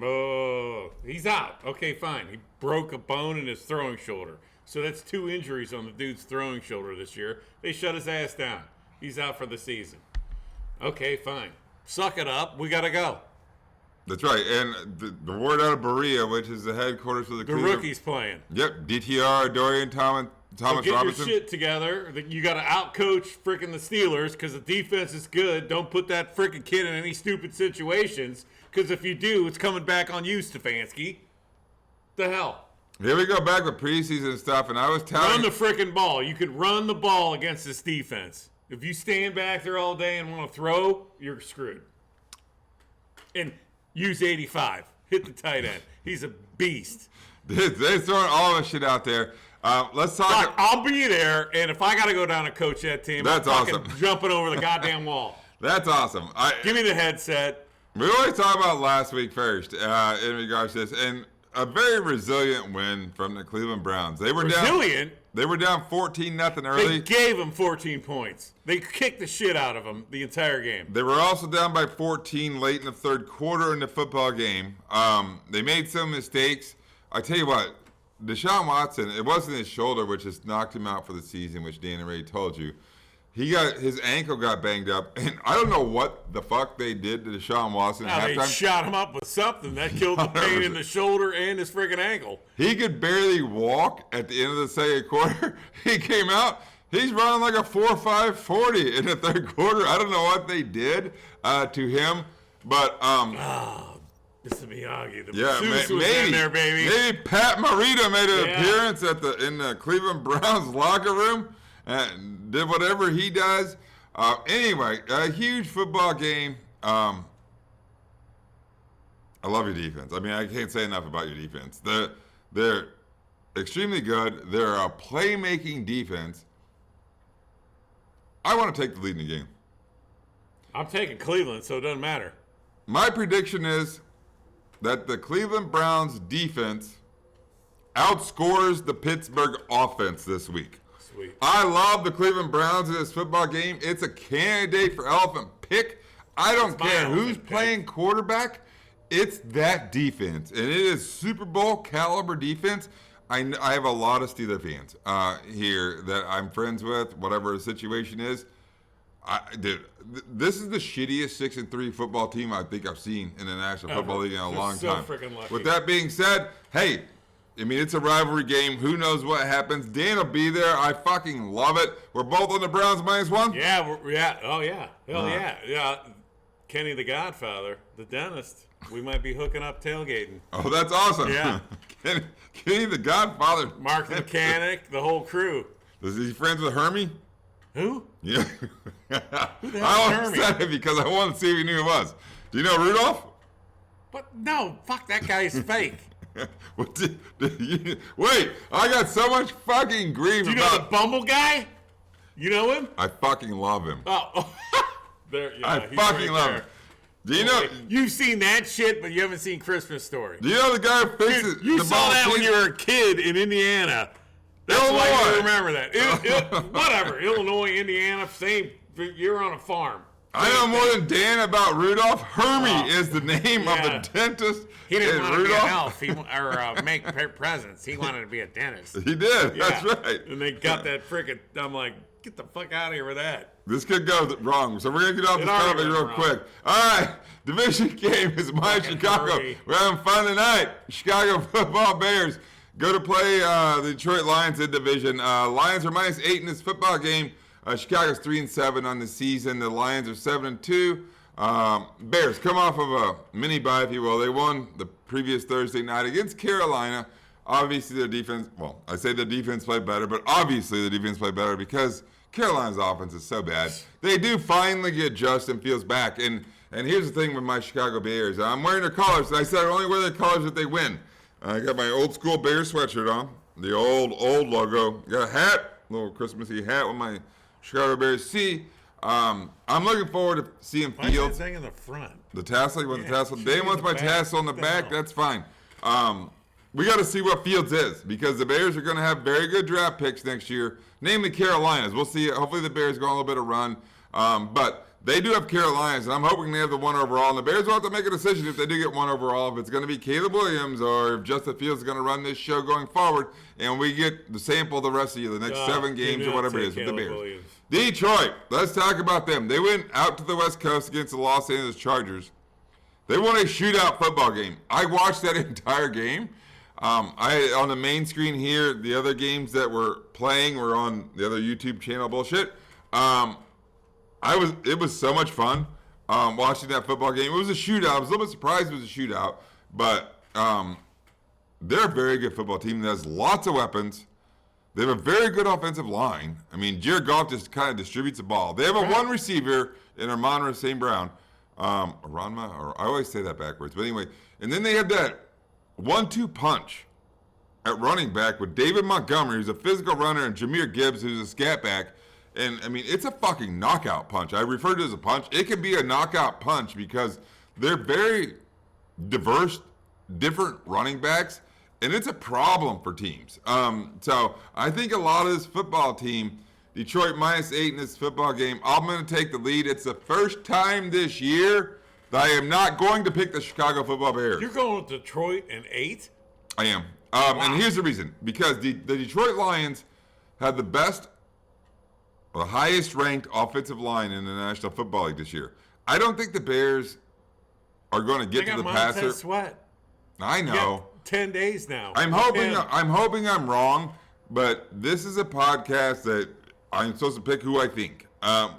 [SPEAKER 2] He's out. Okay, fine. He broke a bone in his throwing shoulder. So that's 2 injuries on the dude's throwing shoulder this year. They shut his ass down. He's out for the season. Okay, fine. Suck it up. We got to go.
[SPEAKER 1] That's right. And the word out of Berea, which is the headquarters of the
[SPEAKER 2] The
[SPEAKER 1] Cleveland.
[SPEAKER 2] rookie's playing.
[SPEAKER 1] Yep. DTR, Dorian Thomas
[SPEAKER 2] get
[SPEAKER 1] Robinson.
[SPEAKER 2] your shit together. You got to outcoach freaking the Steelers because the defense is good. Don't put that freaking kid in any stupid situations because if you do, it's coming back on you, Stefanski. The hell?
[SPEAKER 1] Here we go back with preseason stuff, and I was telling
[SPEAKER 2] Run the freaking ball. You could run the ball against this defense. If you stand back there all day and want to throw, you're screwed. And use 85. Hit the tight end. He's a beast.
[SPEAKER 1] They're throwing all of this shit out there. Let's talk.
[SPEAKER 2] Fuck, I'll be there, and if I got to go down and coach that team,
[SPEAKER 1] That's
[SPEAKER 2] I'm fucking
[SPEAKER 1] awesome.
[SPEAKER 2] jumping over the goddamn wall.
[SPEAKER 1] That's awesome.
[SPEAKER 2] Give me the headset.
[SPEAKER 1] We always talk about last week first in regards to this, and a very resilient win from the Cleveland Browns. They were
[SPEAKER 2] Resilient?
[SPEAKER 1] down. They were down 14-0
[SPEAKER 2] They
[SPEAKER 1] early.
[SPEAKER 2] gave him 14 points. They kicked the shit out of him the entire game.
[SPEAKER 1] They were also down by 14 late in the third quarter in the football game. They made some mistakes. I tell you what, Deshaun Watson, it wasn't his shoulder which just knocked him out for the season, which Dan already told you. His ankle got banged up, and I don't know what the fuck they did to Deshaun Watson at
[SPEAKER 2] They
[SPEAKER 1] halftime.
[SPEAKER 2] shot him up with something that killed the pain in the shoulder and his freaking ankle.
[SPEAKER 1] He could barely walk at the end of the second quarter. He came out. He's running like a 4.5 40 in the third quarter. I don't know what they did to him, but
[SPEAKER 2] Mr. Miyagi, the
[SPEAKER 1] yeah,
[SPEAKER 2] masseuse was in there, baby.
[SPEAKER 1] Maybe Pat Morita made an
[SPEAKER 2] Yeah.
[SPEAKER 1] appearance in the Cleveland Browns locker room and did whatever he does. Anyway, a huge football game. I love your defense. I mean, I can't say enough about your defense. They're extremely good. They're a playmaking defense. I want to take the lead in the game.
[SPEAKER 2] I'm taking Cleveland, so it doesn't matter.
[SPEAKER 1] My prediction is that the Cleveland Browns defense outscores the Pittsburgh offense this week.
[SPEAKER 2] Sweet.
[SPEAKER 1] I love the Cleveland Browns in this football game. It's a candidate for elephant pick. I don't
[SPEAKER 2] my
[SPEAKER 1] care
[SPEAKER 2] elephant
[SPEAKER 1] who's
[SPEAKER 2] pick.
[SPEAKER 1] playing quarterback. It's that defense, and it is Super Bowl caliber defense. I have a lot of Steelers fans here that I'm friends with, whatever the situation is. Dude, this is the shittiest 6-3 football team I think I've seen in the National
[SPEAKER 2] Ever.
[SPEAKER 1] Football League in a
[SPEAKER 2] They're
[SPEAKER 1] long
[SPEAKER 2] so
[SPEAKER 1] time.
[SPEAKER 2] freaking lucky.
[SPEAKER 1] With that being said, hey, I mean, it's a rivalry game. Who knows what happens? Dan will be there. I fucking love it. We're both on the Browns -1.
[SPEAKER 2] Yeah, oh yeah. Hell yeah. Yeah. Kenny the Godfather, the dentist. We might be hooking up tailgating.
[SPEAKER 1] Oh, that's awesome.
[SPEAKER 2] Yeah.
[SPEAKER 1] Kenny the Godfather.
[SPEAKER 2] Mark the Mechanic, the whole crew.
[SPEAKER 1] Is he friends with Hermie?
[SPEAKER 2] Who?
[SPEAKER 1] Yeah.
[SPEAKER 2] the hell
[SPEAKER 1] I
[SPEAKER 2] is
[SPEAKER 1] only
[SPEAKER 2] Hermie?
[SPEAKER 1] said it because I wanted to see if he knew who it was. Do you know Rudolph?
[SPEAKER 2] But no, fuck, that guy's fake.
[SPEAKER 1] Wait, I got so much fucking grief
[SPEAKER 2] Do you know the
[SPEAKER 1] about.
[SPEAKER 2] Bumble guy? You know him?
[SPEAKER 1] I fucking love him.
[SPEAKER 2] Oh, there. Yeah,
[SPEAKER 1] I
[SPEAKER 2] he's
[SPEAKER 1] fucking
[SPEAKER 2] right
[SPEAKER 1] love
[SPEAKER 2] there.
[SPEAKER 1] him. Do you know?
[SPEAKER 2] You've seen that shit, but you haven't seen Christmas Story.
[SPEAKER 1] Do you know the guy who fixes
[SPEAKER 2] Dude, you
[SPEAKER 1] the
[SPEAKER 2] saw
[SPEAKER 1] ball
[SPEAKER 2] that when
[SPEAKER 1] team?
[SPEAKER 2] you were a kid in Indiana. That's
[SPEAKER 1] Illinois.
[SPEAKER 2] why you remember that. Whatever, Illinois, Indiana, same. You're on a farm.
[SPEAKER 1] I know more than Dan about Rudolph. Hermie
[SPEAKER 2] Oh.
[SPEAKER 1] is the name
[SPEAKER 2] Yeah.
[SPEAKER 1] of the dentist.
[SPEAKER 2] He didn't
[SPEAKER 1] in
[SPEAKER 2] want to be
[SPEAKER 1] Rudolph.
[SPEAKER 2] an elf or make presents. He wanted to be a dentist.
[SPEAKER 1] He did.
[SPEAKER 2] Yeah.
[SPEAKER 1] That's right.
[SPEAKER 2] And they got that freaking. I'm like, get the fuck out of here with that.
[SPEAKER 1] This could go wrong, so we're gonna get off
[SPEAKER 2] It
[SPEAKER 1] this
[SPEAKER 2] already
[SPEAKER 1] topic
[SPEAKER 2] went
[SPEAKER 1] real
[SPEAKER 2] wrong.
[SPEAKER 1] quick. All right, division game is my
[SPEAKER 2] Fucking
[SPEAKER 1] Chicago.
[SPEAKER 2] hurry.
[SPEAKER 1] We're having fun tonight. Chicago Football Bears go to play the Detroit Lions in division. Lions are -8 in this football game. Chicago's 3-7 on the season. The Lions are 7-2. Bears come off of a mini bye, if you will. They won the previous Thursday night against Carolina. Obviously, their defense. Well, I say the defense played better, but obviously the defense played better because Carolina's offense is so bad. They do finally get Justin Fields back. And here's the thing with my Chicago Bears. I'm wearing their colors. I said I only wear their colors if they win. I got my old school Bears sweatshirt on. The old logo. Got a hat. Little Christmassy hat with my Chicago Bears C. I'm looking forward to seeing
[SPEAKER 2] Why is that
[SPEAKER 1] Fields.
[SPEAKER 2] thing in the front?
[SPEAKER 1] The tassel, you want the
[SPEAKER 2] Yeah,
[SPEAKER 1] tassel?
[SPEAKER 2] should
[SPEAKER 1] Dave
[SPEAKER 2] be
[SPEAKER 1] wants
[SPEAKER 2] in
[SPEAKER 1] my
[SPEAKER 2] the back.
[SPEAKER 1] tassel on the
[SPEAKER 2] What the
[SPEAKER 1] back.
[SPEAKER 2] hell?
[SPEAKER 1] That's fine. We got to see what Fields is because the Bears are going to have very good draft picks next year, namely Carolinas. We'll see. Hopefully the Bears go on a little bit of run. But they do have Carolinas, and I'm hoping they have the 1 overall. And the Bears will have to make a decision if they do get 1 overall, if it's going to be Caleb Williams or if Justin Fields is going to run this show going forward, and we get the sample the rest of the next 7 games or whatever it is with the Bears.
[SPEAKER 2] Williams.
[SPEAKER 1] Detroit, let's talk about them. They went out to the West Coast against the Los Angeles Chargers. They won a shootout football game. I watched that entire game. I on the main screen here, the other games that were playing were on the other YouTube channel bullshit. It was so much fun watching that football game. It was a shootout. I was a little bit surprised it was a shootout, but they're a very good football team that has lots of weapons. They have a very good offensive line. I mean, Jared Goff just kind of distributes the ball. They have a one receiver in Armon St. Brown. Aranma, or I always say that backwards. But anyway, and then they had that 1-2 punch at running back with David Montgomery, who's a physical runner, and Jahmyr Gibbs, who's a scat back. And, I mean, it's a fucking knockout punch. I refer to it as a punch. It can be a knockout punch because they're very diverse, different running backs, and it's a problem for teams. So I think a lot of this football team, Detroit -8 in this football game, I'm going to take the lead. It's the first time this year that I am not going to pick the Chicago Football Bears.
[SPEAKER 2] You're going with Detroit and 8?
[SPEAKER 1] I am.
[SPEAKER 2] Wow.
[SPEAKER 1] And here's the reason. Because the Detroit Lions had the highest ranked offensive line in the National Football League this year. I don't think the Bears are going to get to the passer.
[SPEAKER 2] Montez Sweat.
[SPEAKER 1] I know.
[SPEAKER 2] Yeah, 10 days now.
[SPEAKER 1] I'm hoping I'm wrong, but this is a podcast that I'm supposed to pick who I think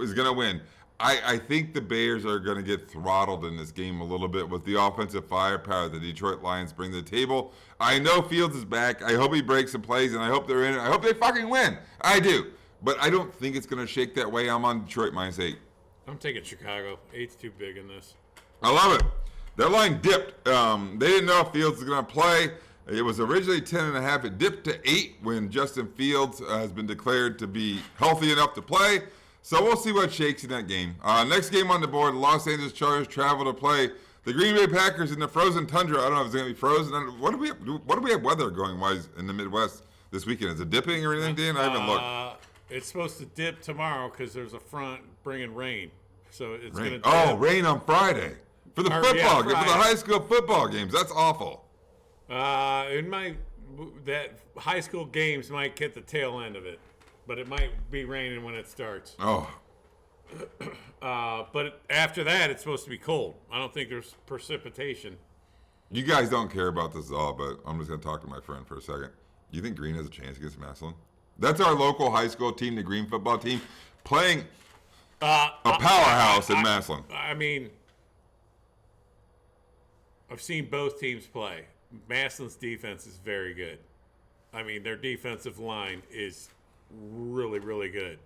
[SPEAKER 1] is going to win. I think the Bears are going to get throttled in this game a little bit with the offensive firepower the Detroit Lions bring to the table. I know Fields is back. I hope he breaks some plays, and I hope they're in it. I hope they fucking win. I do. But I don't think it's going to shake that way. I'm on Detroit -8.
[SPEAKER 2] I'm taking Chicago. 8's too big in this.
[SPEAKER 1] I love it. Their line dipped. They didn't know if Fields was going to play. It was originally 10.5. It dipped to 8 when Justin Fields has been declared to be healthy enough to play. So we'll see what shakes in that game. Next game on the board, Los Angeles Chargers travel to play the Green Bay Packers in the frozen tundra. I don't know if it's going to be frozen. What do we have weather going wise in the Midwest this weekend? Is it dipping or anything, Dan? I haven't looked.
[SPEAKER 2] It's supposed to dip tomorrow because there's a front bringing rain. So it's going to dip.
[SPEAKER 1] Oh, rain on Friday. For the football game, for the high school football games. That's awful.
[SPEAKER 2] That high school games might get the tail end of it, but it might be raining when it starts.
[SPEAKER 1] Oh.
[SPEAKER 2] But after that, it's supposed to be cold. I don't think there's precipitation.
[SPEAKER 1] You guys don't care about this at all, but I'm just going to talk to my friend for a second. You think Green has a chance against Massillon? That's our local high school team, the Green football team, playing a powerhouse in Massillon.
[SPEAKER 2] I mean, I've seen both teams play. Massillon's defense is very good. I mean, their defensive line is really, really good.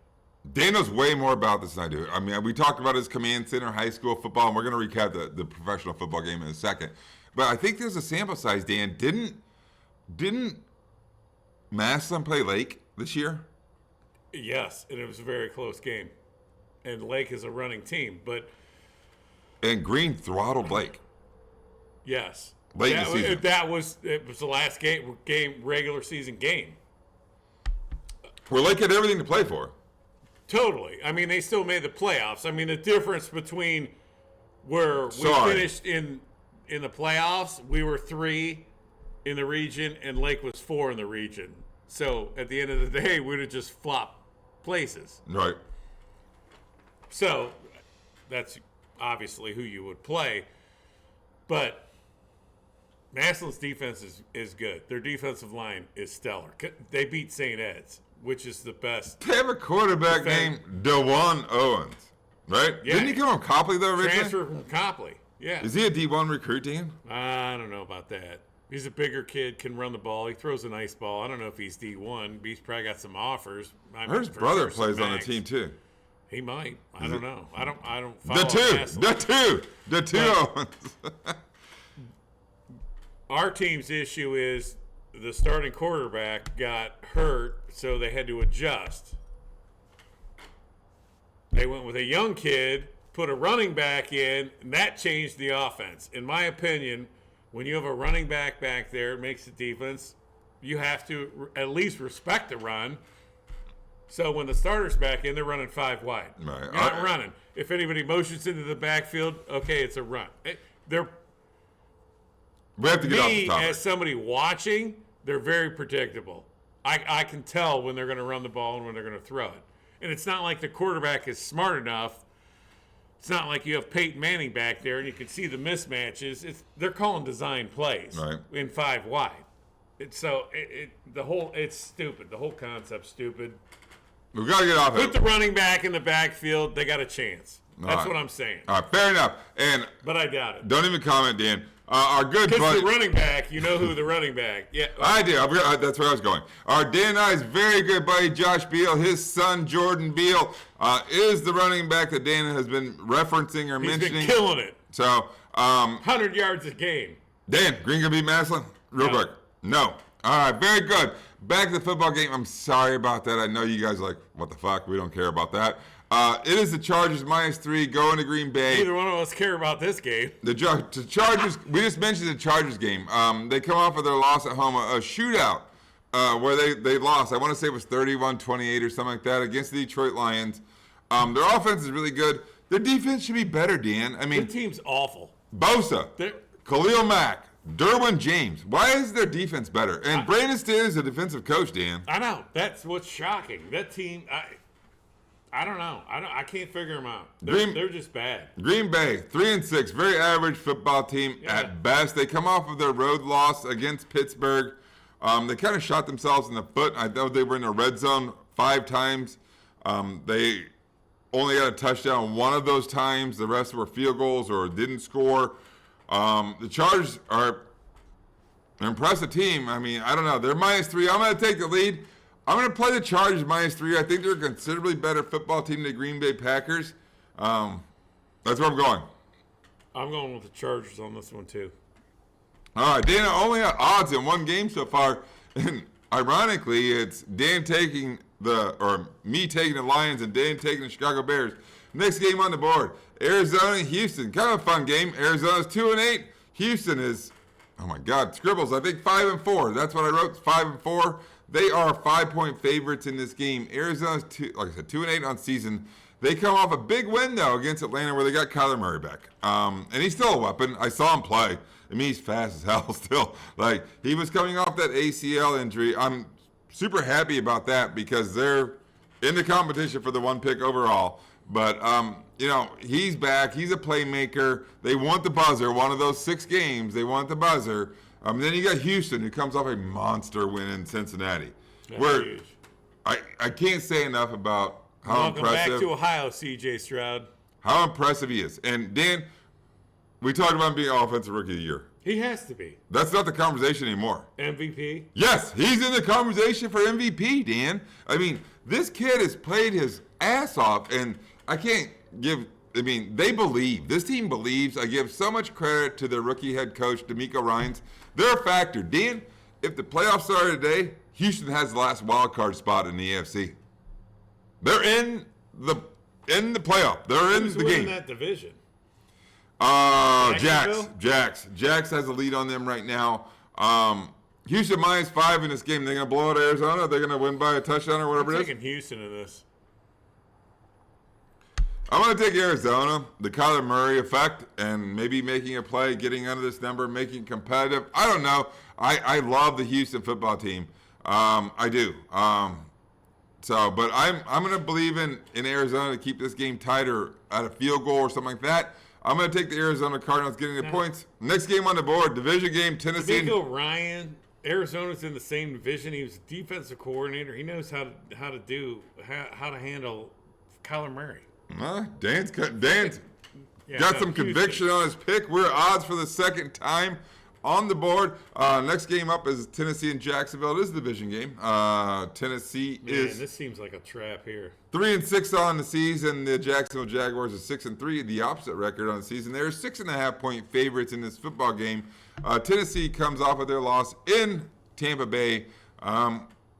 [SPEAKER 1] Dan knows way more about this than I do. I mean, we talked about his command center, high school football, and we're going to recap the professional football game in a second. But I think there's a sample size, Dan. Didn't Massillon play Lake this year?
[SPEAKER 2] Yes, and it was a very close game. And Lake is a running team,
[SPEAKER 1] and Green throttled Lake.
[SPEAKER 2] Yes.
[SPEAKER 1] Late in the season.
[SPEAKER 2] It was the last game regular season game.
[SPEAKER 1] Where Lake had everything to play for.
[SPEAKER 2] Totally. I mean, they still made the playoffs. I mean, the difference between where we finished in the playoffs, we were 3 in the region, and Lake was 4 in the region. So at the end of the day, we'd have just flopped places.
[SPEAKER 1] Right.
[SPEAKER 2] So that's obviously who you would play. But Massillon's defense is good. Their defensive line is stellar. They beat St. Ed's, which is the best.
[SPEAKER 1] They have a quarterback named DeJuan Owens, right?
[SPEAKER 2] Yeah.
[SPEAKER 1] Didn't he come from Copley, though, originally?
[SPEAKER 2] Transfer from Copley, yeah.
[SPEAKER 1] Is he a D1 recruit, Dan?
[SPEAKER 2] I don't know about that. He's a bigger kid, can run the ball. He throws a nice ball. I don't know if he's D1. He's probably got some offers.
[SPEAKER 1] I heard his brother plays on the team, too.
[SPEAKER 2] He might. I don't know. I don't follow
[SPEAKER 1] The two Owens.
[SPEAKER 2] Our team's issue is the starting quarterback got hurt, so they had to adjust. They went with a young kid, put a running back in, and that changed the offense. In my opinion, when you have a running back there, it makes the defense, you have to at least respect the run. So when the starter's back in, they're running 5 wide.
[SPEAKER 1] Right.
[SPEAKER 2] You're not running. If anybody motions into the backfield, okay, it's a run.
[SPEAKER 1] We have to get off the topic.
[SPEAKER 2] As somebody watching, they're very predictable. I can tell when they're going to run the ball and when they're going to throw it. And it's not like the quarterback is smart enough. It's not like you have Peyton Manning back there and you can see the mismatches. They're calling design plays
[SPEAKER 1] right.
[SPEAKER 2] in 5 wide. It's stupid. The whole concept's stupid.
[SPEAKER 1] We got to get off
[SPEAKER 2] Put
[SPEAKER 1] it.
[SPEAKER 2] the running back in the backfield. They got a chance. That's
[SPEAKER 1] right.
[SPEAKER 2] what I'm saying.
[SPEAKER 1] All right, fair enough. And
[SPEAKER 2] But I doubt it.
[SPEAKER 1] don't even comment, Dan. Our good
[SPEAKER 2] Because
[SPEAKER 1] buddy.
[SPEAKER 2] the running back, you know who the running back. Yeah.
[SPEAKER 1] I do. That's where I was going. Our Dan and I's very good buddy Josh Beal, his son Jordan Beal, is the running back that Dan has been referencing or
[SPEAKER 2] He's
[SPEAKER 1] mentioning.
[SPEAKER 2] been killing it.
[SPEAKER 1] So,
[SPEAKER 2] 100 yards a game.
[SPEAKER 1] Dan, Green gonna beat Massillon? Real
[SPEAKER 2] No.
[SPEAKER 1] quick. No. All right, very good. Back to the football game. I'm sorry about that. I know you guys are like, what the fuck? We don't care about that. It is the Chargers -3 going to Green Bay.
[SPEAKER 2] Neither one of us care about this game.
[SPEAKER 1] The Chargers, we just mentioned the Chargers game. They come off of their loss at home, a shootout where they lost. I want to say it was 31-28 or something like that against the Detroit Lions. Their offense is really good. Their defense should be better, Dan. I
[SPEAKER 2] Their
[SPEAKER 1] mean,
[SPEAKER 2] team's awful.
[SPEAKER 1] Bosa,
[SPEAKER 2] They're,
[SPEAKER 1] Khalil Mack, Derwin James. Why is their defense better? And Brandon Staley is a defensive coach, Dan.
[SPEAKER 2] I know. That's what's shocking. That team, I don't know. I can't figure them out. They're just bad.
[SPEAKER 1] Green Bay, 3-6, very average football team
[SPEAKER 2] Yeah.
[SPEAKER 1] at best. They come off of their road loss against Pittsburgh. They kind of shot themselves in the foot. I know they were in the red zone 5 times. They only got a touchdown one of those times. The rest were field goals or didn't score. The Chargers are an impressive team. I mean, I don't know. They're -3. I'm going to take the lead. I'm going to play the Chargers -3. I think they're a considerably better football team than the Green Bay Packers. That's where I'm going.
[SPEAKER 2] I'm going with the Chargers on this one, too.
[SPEAKER 1] All right, Dan only had odds in one game so far. And ironically, it's Dan taking me taking the Lions and Dan taking the Chicago Bears. Next game on the board, Arizona and Houston. Kind of a fun game. Arizona's 2-8. Houston is, oh my God, Scribbles, I think 5-4. That's what I wrote, 5-4. They are 5-point favorites in this game. Arizona's, like I said, 2-8 on season. They come off a big win, though, against Atlanta where they got Kyler Murray back. And he's still a weapon. I saw him play. I mean, he's fast as hell still. Like, he was coming off that ACL injury. I'm super happy about that because they're in the competition for the 1 pick overall. But, you know, he's back. He's a playmaker. They want the buzzer. One of those 6 games, they want the buzzer. Then you got Houston, who comes off a monster win in Cincinnati.
[SPEAKER 2] That's
[SPEAKER 1] Where
[SPEAKER 2] huge.
[SPEAKER 1] I can't say enough about how
[SPEAKER 2] Welcome back
[SPEAKER 1] impressive
[SPEAKER 2] to Ohio, C.J. Stroud.
[SPEAKER 1] how impressive he is. And Dan, we talked about him being offensive rookie of the year.
[SPEAKER 2] He has to be.
[SPEAKER 1] That's not the conversation anymore.
[SPEAKER 2] MVP.
[SPEAKER 1] Yes, he's in the conversation for MVP, Dan. I mean, this kid has played his ass off, and I can't give. I mean, they believe. This team believes. I give so much credit to their rookie head coach, D'Amico Ryans. They're a factor. Dan, if the playoffs started today, Houston has the last wild card spot in the AFC. They're in the playoff. They're in
[SPEAKER 2] Who's
[SPEAKER 1] the
[SPEAKER 2] winning
[SPEAKER 1] game.
[SPEAKER 2] that division?
[SPEAKER 1] Jax
[SPEAKER 2] Jacksonville?
[SPEAKER 1] has a lead on them right now. Houston -5 in this game. They're gonna blow out Arizona. They're gonna win by a touchdown or whatever
[SPEAKER 2] I'm
[SPEAKER 1] it is.
[SPEAKER 2] taking Houston in this.
[SPEAKER 1] I'm gonna take Arizona. The Kyler Murray effect, and maybe making a play, getting under this number, making it competitive. I don't know. I love the Houston football team. I do. But I'm gonna believe in Arizona to keep this game tighter at a field goal or something like that. I'm going to take the Arizona Cardinals getting the points. Next game on the board, division game, Tennessee.
[SPEAKER 2] D'Amico Ryan, Arizona's in the same division. He was a defensive coordinator. He knows how to handle Kyler Murray.
[SPEAKER 1] Dan's got
[SPEAKER 2] Yeah,
[SPEAKER 1] some
[SPEAKER 2] Houston.
[SPEAKER 1] conviction on his pick. We're odds for the second time on the board. Next game up is Tennessee and Jacksonville. It is a division game. Tennessee
[SPEAKER 2] Man,
[SPEAKER 1] is
[SPEAKER 2] this seems like a trap here.
[SPEAKER 1] 3-6 on the season. The Jacksonville Jaguars are 6-3, the opposite record on the season. They're 6.5-point favorites in this football game. Tennessee comes off of their loss in Tampa Bay,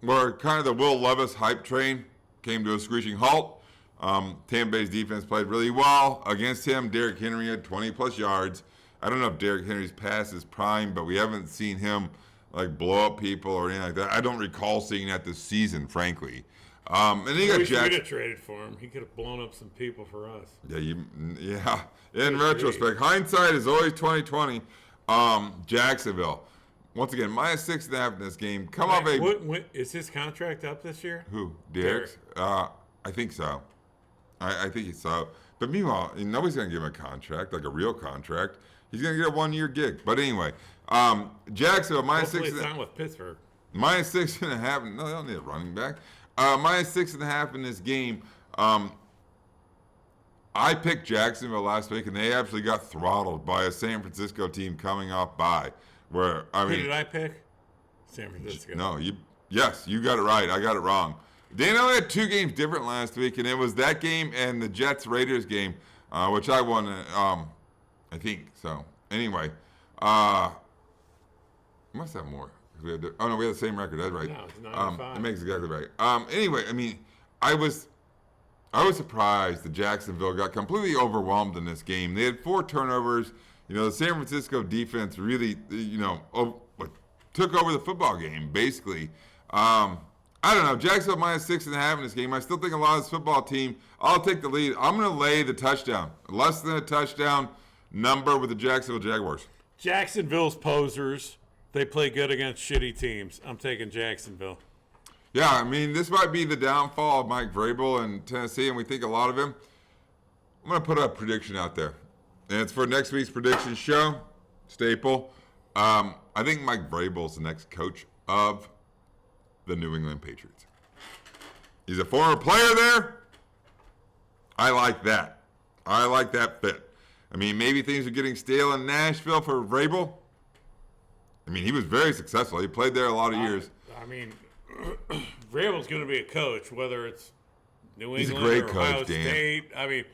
[SPEAKER 1] where kind of the Will Levis hype train came to a screeching halt. Tampa Bay's defense played really well against him. Derrick Henry had 20-plus yards. I don't know if Derrick Henry's past his prime, but we haven't seen him like blow up people or anything like that. I don't recall seeing that this season, frankly. And then you got
[SPEAKER 2] We'd
[SPEAKER 1] Jackson.
[SPEAKER 2] have traded for him. He could have blown up some people for us.
[SPEAKER 1] Yeah. In retrospect, hindsight is always 20/20. Jacksonville, once again, -6.5 in this game. Come off a
[SPEAKER 2] Is his contract up this year?
[SPEAKER 1] who? Derek? I think so. I think so. But meanwhile, nobody's gonna give him a contract, like a real contract. He's gonna get a 1-year gig. But anyway, Jacksonville minus
[SPEAKER 2] Hopefully
[SPEAKER 1] 6.
[SPEAKER 2] it's not with Pittsburgh.
[SPEAKER 1] Minus 6.5. No, they don't need a running back. Minus 6.5 in this game. I picked Jacksonville last week, and they actually got throttled by a San Francisco team coming off bye. Where I
[SPEAKER 2] Who
[SPEAKER 1] mean,
[SPEAKER 2] did I pick? San Francisco.
[SPEAKER 1] no, yes, you got it right. I got it wrong. They only had 2 games different last week, and it was that game and the Jets Raiders game, which I won. I think so. Anyway, must have more. We had we have the same record. That's right.
[SPEAKER 2] No, it's 9-5.
[SPEAKER 1] It makes exactly right. Anyway, I mean, I was surprised that Jacksonville got completely overwhelmed in this game. They had 4 turnovers. You know, the San Francisco defense really, took over the football game, basically. I don't know. Jacksonville minus 6.5 in this game. I still think a lot of this football team, I'll take the lead. I'm going to lay the touchdown. Less than a touchdown number with the Jacksonville Jaguars.
[SPEAKER 2] Jacksonville's posers. They play good against shitty teams. I'm taking Jacksonville.
[SPEAKER 1] Yeah, I mean, this might be the downfall of Mike Vrabel in Tennessee, and we think a lot of him. I'm going to put a prediction out there. And it's for next week's prediction show, staple. I think Mike Vrabel is the next coach of the New England Patriots. He's a former player there. I like that. I like that fit. I mean, maybe things are getting stale in Nashville for Vrabel. I mean, he was very successful. He played there a lot of years.
[SPEAKER 2] I mean, Vrabel's going to be a coach, whether it's New
[SPEAKER 1] He's a
[SPEAKER 2] England
[SPEAKER 1] great
[SPEAKER 2] or Ohio
[SPEAKER 1] coach, Dan.
[SPEAKER 2] State. I mean,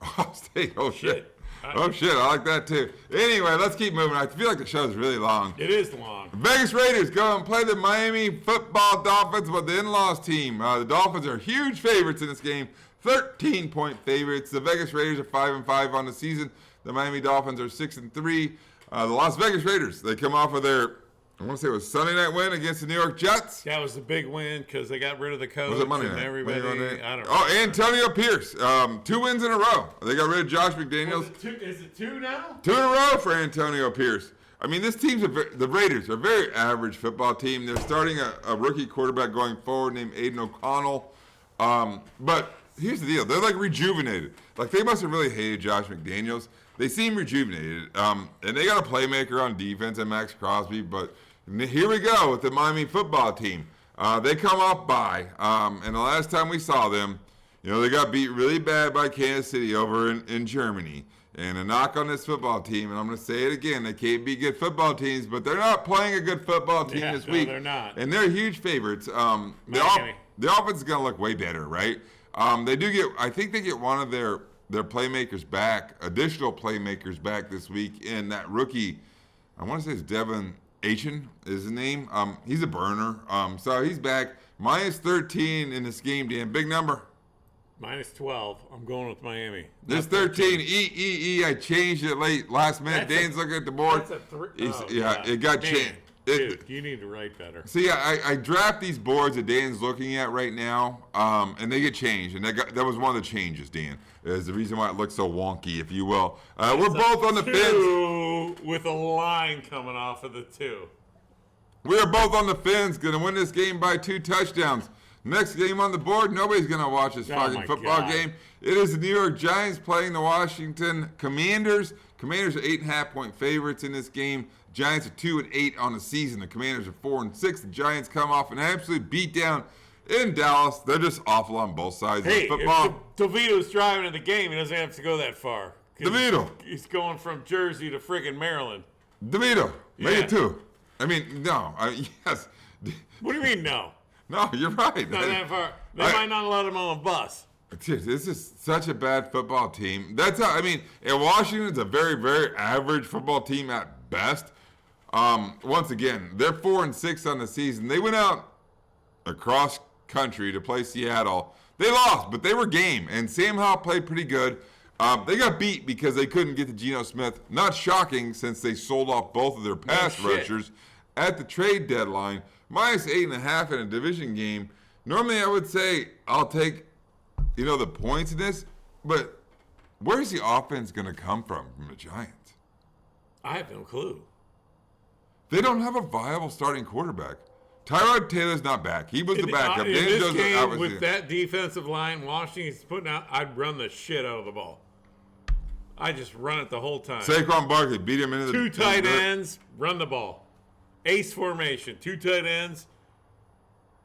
[SPEAKER 1] Ohio State. Oh, shit.
[SPEAKER 2] I
[SPEAKER 1] I like that too. Anyway, let's keep moving. I feel like the show's really long.
[SPEAKER 2] It is long.
[SPEAKER 1] Vegas Raiders go and play the Miami Football Dolphins with the in-laws team. The Dolphins are huge favorites in this game, 13-point favorites. The Vegas Raiders are 5-5 on the season. The Miami Dolphins are 6-3. The Las Vegas Raiders, they come off of their, I want to say it was Sunday night win against the New York Jets.
[SPEAKER 2] That was a big win because they got rid of the coach.
[SPEAKER 1] Was it Monday
[SPEAKER 2] and
[SPEAKER 1] night?
[SPEAKER 2] everybody.
[SPEAKER 1] Monday night?
[SPEAKER 2] I don't know.
[SPEAKER 1] Oh, Antonio Pierce, 2 wins in a row. They got rid of Josh McDaniels.
[SPEAKER 2] Is it 2 now?
[SPEAKER 1] 2 in a row for Antonio Pierce. I mean, this team's the Raiders are a very average football team. They're starting a rookie quarterback going forward named Aiden O'Connell. But here's the deal. They're like rejuvenated. Like they must have really hated Josh McDaniels. They seem rejuvenated. And they got a playmaker on defense and Max Crosby. But here we go with the Miami football team. They come off bye. And the last time we saw them, they got beat really bad by Kansas City over in Germany. And a knock on this football team, and I'm going to say it again, they can't be good football teams, but they're not playing a good football team this week.
[SPEAKER 2] No, they're not.
[SPEAKER 1] And they're huge favorites. The offense is going to look way better, right? They do get, I think they get one of their playmakers back, additional playmakers back this week in that rookie, I want to say it's Devin Achin is his name. He's a burner. So he's back. Minus 13 in this game, Dan. Big number.
[SPEAKER 2] Minus 12. I'm going with Miami.
[SPEAKER 1] There's 13. I changed it last minute. Dan's looking at the board.
[SPEAKER 2] That's a 3.
[SPEAKER 1] It got changed.
[SPEAKER 2] Dude, you need to write better.
[SPEAKER 1] See, I draft these boards that Dan's looking at right now, and they get changed. And that was one of the changes, Dan. Is the reason why it looks so wonky, if you will. We're both on the fence.
[SPEAKER 2] With a line coming off of the 2.
[SPEAKER 1] We're both on the fence. Going to win this game by 2 touchdowns. Next game on the board, nobody's going to watch this fucking football game. It is the New York Giants playing the Washington Commanders. Commanders are 8.5-point favorites in this game. Giants are 2-8 on the season. The Commanders are 4-6. The Giants come off an absolute beatdown in Dallas. They're just awful on both sides of the football.
[SPEAKER 2] If DeVito's driving in the game, he doesn't have to go that far.
[SPEAKER 1] DeVito.
[SPEAKER 2] He's going from Jersey to friggin' Maryland.
[SPEAKER 1] DeVito. Make it 2. I mean, no. Yes.
[SPEAKER 2] What do you mean, no?
[SPEAKER 1] No, you're right.
[SPEAKER 2] Not that far. They might not let him on a bus.
[SPEAKER 1] Dude, this is such a bad football team. That's how, and Washington's a very, very average football team at best. Once again, they're 4-6 on the season. They went out across country to play Seattle. They lost, but they were game, and Sam Howell played pretty good. They got beat because they couldn't get to Geno Smith. Not shocking since they sold off both of their pass rushers at the trade deadline. Minus 8.5 in a division game. Normally I would say I'll take, the points in this, but where's the offense going to come from the Giants?
[SPEAKER 2] I have no clue.
[SPEAKER 1] They don't have a viable starting quarterback. Tyrod Taylor's not back. He was the backup.
[SPEAKER 2] In this game, with that defensive line, Washington's putting out, I'd run the shit out of the ball. I just run it the whole time.
[SPEAKER 1] Saquon Barkley beat him into the
[SPEAKER 2] Two tight
[SPEAKER 1] dirt.
[SPEAKER 2] ends, run the ball. Ace formation. 2 tight ends,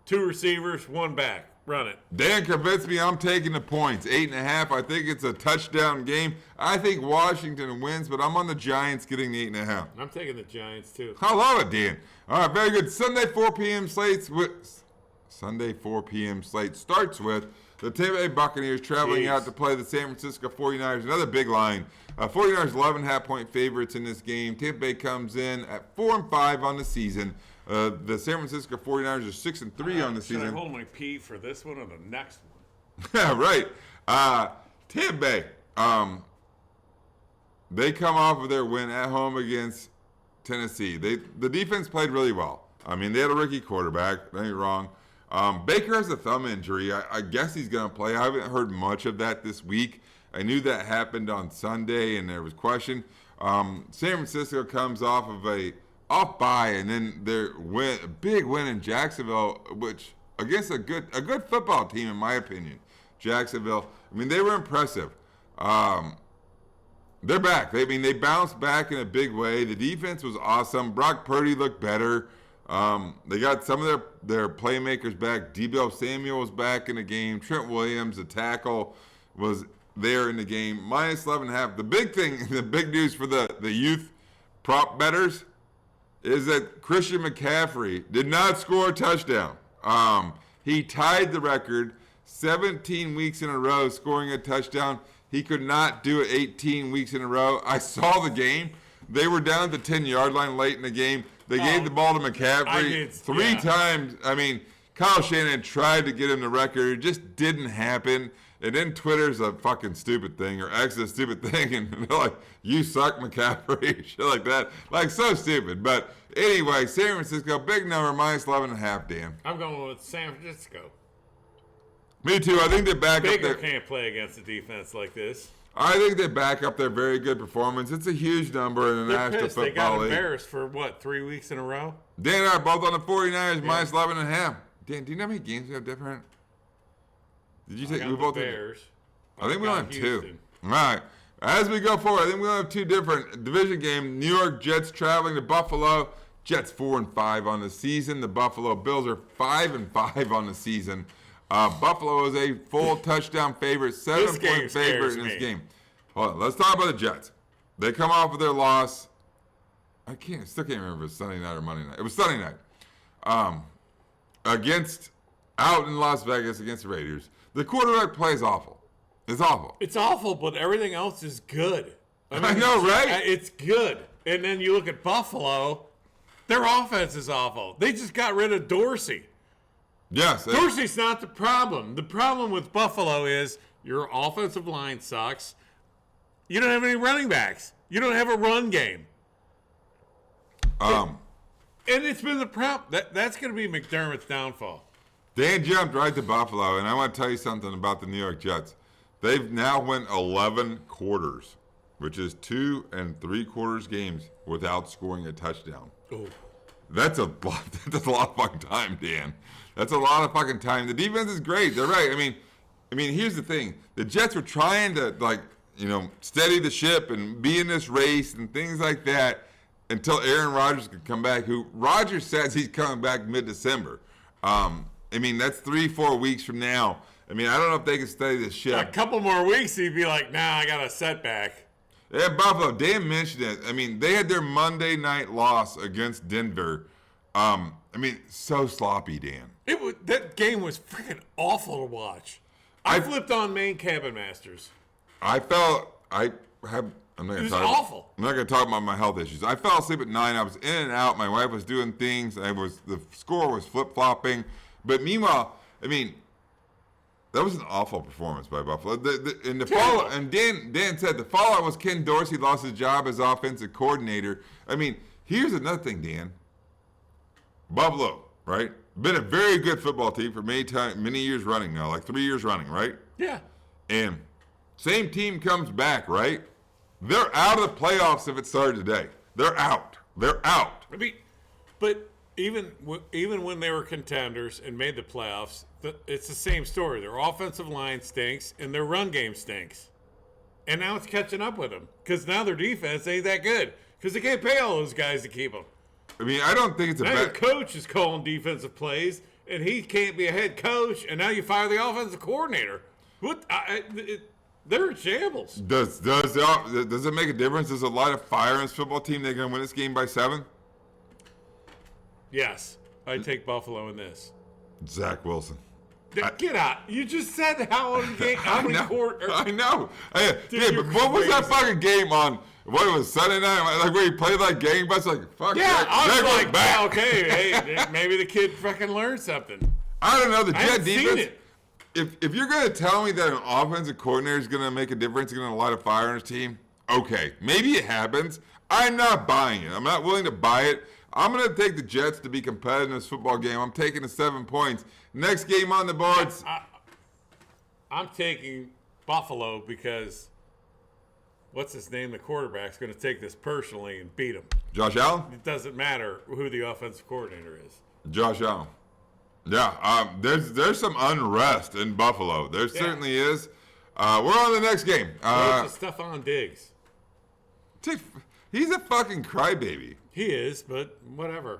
[SPEAKER 2] 2 receivers, 1 back. Run it.
[SPEAKER 1] Dan convinced me I'm taking the points. 8.5. I think it's a touchdown game. I think Washington wins, but I'm on the Giants getting the 8.5.
[SPEAKER 2] I'm taking the Giants, too.
[SPEAKER 1] I love it, Dan. All right, very good. Sunday 4 p.m. slate starts with the Tampa Bay Buccaneers traveling out to play the San Francisco 49ers. Another big line. 49ers 11.5-point favorites in this game. Tampa Bay comes in at 4-5 on the season. The San Francisco 49ers are 6-3 on the
[SPEAKER 2] Should I
[SPEAKER 1] season.
[SPEAKER 2] hold my pee for this one or the next one?
[SPEAKER 1] Yeah, right. Tampa Bay, they come off of their win at home against Tennessee. The defense played really well. I mean, they had a rookie quarterback. Don't get me wrong. Baker has a thumb injury. I guess he's going to play. I haven't heard much of that this week. I knew that happened on Sunday, and there was question. San Francisco comes off of a off bye, and then their big win in Jacksonville, which against a good football team, in my opinion. Jacksonville. I mean, they were impressive. They're back. They bounced back in a big way. The defense was awesome. Brock Purdy looked better. They got some of their playmakers back. Deebo Samuel was back in the game. Trent Williams, the tackle, was there in the game. Minus 11.5. The big thing, the big news for the youth prop bettors is that Christian McCaffrey did not score a touchdown. He tied the record 17 weeks in a row scoring a touchdown. He could not do it 18 weeks in a row. I saw the game. They were down at the 10-yard line late in the game. They gave the ball to McCaffrey three times. I mean, Kyle Shanahan tried to get him the record. It just didn't happen. And then Twitter's a fucking stupid thing, or X is a stupid thing, and they're like, you suck, McCaffrey, shit like that. Like, so stupid. But anyway, San Francisco, big number, minus 11.5, Dan.
[SPEAKER 2] I'm going with San Francisco.
[SPEAKER 1] Me too. I think they back up
[SPEAKER 2] Baker
[SPEAKER 1] their...
[SPEAKER 2] can't play against a defense like this.
[SPEAKER 1] I think they back up their very good performance. It's a huge number in the
[SPEAKER 2] They're
[SPEAKER 1] National
[SPEAKER 2] pissed. They
[SPEAKER 1] Football
[SPEAKER 2] got
[SPEAKER 1] League.
[SPEAKER 2] embarrassed for, 3 weeks in a row?
[SPEAKER 1] Dan and I are both on the 49ers, minus 11.5. Dan, do you know how many games we have different? Did you take...
[SPEAKER 2] I
[SPEAKER 1] We
[SPEAKER 2] got
[SPEAKER 1] both
[SPEAKER 2] the
[SPEAKER 1] did.
[SPEAKER 2] Bears.
[SPEAKER 1] I think we
[SPEAKER 2] got
[SPEAKER 1] only have
[SPEAKER 2] Houston.
[SPEAKER 1] 2. All right. As we go forward, I think we only have 2 different division games. New York Jets traveling to Buffalo. Jets 4-5 on the season. The Buffalo Bills are 5-5 on the season. Buffalo is a full touchdown favorite, 7-point favorite in this game. Hold on. Let's talk about the Jets. They come off of their loss. Still can't remember if it was Sunday night or Monday night. It was Sunday night. Out in Las Vegas against the Raiders. The quarterback plays awful. It's awful.
[SPEAKER 2] It's awful, but everything else is good.
[SPEAKER 1] I know, right?
[SPEAKER 2] It's good. And then you look at Buffalo, their offense is awful. They just got rid of Dorsey.
[SPEAKER 1] Yes.
[SPEAKER 2] Dorsey's not the problem. The problem with Buffalo is your offensive line sucks. You don't have any running backs. You don't have a run game. And it's been the problem. That's going to be McDermott's downfall.
[SPEAKER 1] Dan jumped right to Buffalo, and I want to tell you something about the New York Jets. They've now went 11 quarters, which is 2 3/4 games without scoring a touchdown.
[SPEAKER 2] Ooh.
[SPEAKER 1] That's a lot of fucking time, Dan. That's a lot of fucking time. The defense is great. They're right. I mean, here's the thing. The Jets were trying to, steady the ship and be in this race and things like that until Aaron Rodgers could come back, who Rodgers says he's coming back mid-December. That's 3-4 weeks from now. I don't know if they can steady the ship.
[SPEAKER 2] A couple more weeks, he'd be like, nah, I got a setback.
[SPEAKER 1] Yeah, Buffalo, Dan mentioned it. They had their Monday night loss against Denver. So sloppy, Dan.
[SPEAKER 2] That game was freaking awful to watch. I flipped on Maine Cabin Masters.
[SPEAKER 1] I'm not
[SPEAKER 2] It was awful.
[SPEAKER 1] I'm not going to talk about my health issues. I fell asleep at 9. I was in and out. My wife was doing things. The score was flip-flopping. But meanwhile, that was an awful performance by Buffalo. Dan said the fallout was Ken Dorsey lost his job as offensive coordinator. Here's another thing, Dan. Buffalo, right? Been a very good football team for many years running now, like 3 years running, right?
[SPEAKER 2] Yeah.
[SPEAKER 1] And same team comes back, right? They're out of the playoffs if it started today. They're out.
[SPEAKER 2] But even when they were contenders and made the playoffs, it's the same story. Their offensive line stinks and their run game stinks. And now it's catching up with them because now their defense ain't that good because they can't pay all those guys to keep them.
[SPEAKER 1] I mean, I don't think it's a
[SPEAKER 2] Now your
[SPEAKER 1] bad.
[SPEAKER 2] coach is calling defensive plays, and he can't be a head coach, and now you fire the offensive coordinator. They're in shambles.
[SPEAKER 1] Does it make a difference? Does a light a fire in this football team? They're going to win this game by 7?
[SPEAKER 2] Yes, I take Buffalo in this.
[SPEAKER 1] Zach Wilson.
[SPEAKER 2] Get out! You just said how many quarters?
[SPEAKER 1] I know.
[SPEAKER 2] Dude,
[SPEAKER 1] Yeah,
[SPEAKER 2] you're
[SPEAKER 1] but what was that
[SPEAKER 2] crazy.
[SPEAKER 1] fucking game on? What it was Sunday night? Like where he played like gangbusters? Like fuck.
[SPEAKER 2] Yeah,
[SPEAKER 1] Zach,
[SPEAKER 2] I
[SPEAKER 1] Zach
[SPEAKER 2] was
[SPEAKER 1] went
[SPEAKER 2] like,
[SPEAKER 1] back.
[SPEAKER 2] okay, hey, maybe the kid fucking learned something.
[SPEAKER 1] I don't know the
[SPEAKER 2] I
[SPEAKER 1] Jet
[SPEAKER 2] haven't seen
[SPEAKER 1] defense.
[SPEAKER 2] it.
[SPEAKER 1] If you're gonna tell me that an offensive coordinator is gonna make a difference, gonna light a fire on his team, okay, maybe it happens. I'm not buying it. I'm not willing to buy it. I'm gonna take the Jets to be competitive in this football game. I'm taking the 7 points. Next game on the boards.
[SPEAKER 2] I'm taking Buffalo because what's his name? The quarterback's going to take this personally and beat him.
[SPEAKER 1] Josh Allen.
[SPEAKER 2] It doesn't matter who the offensive coordinator is.
[SPEAKER 1] Josh Allen. Yeah, there's some unrest in Buffalo. There certainly is. We're on the next game.
[SPEAKER 2] Where's Stephon Diggs?
[SPEAKER 1] He's a fucking crybaby.
[SPEAKER 2] He is, but whatever.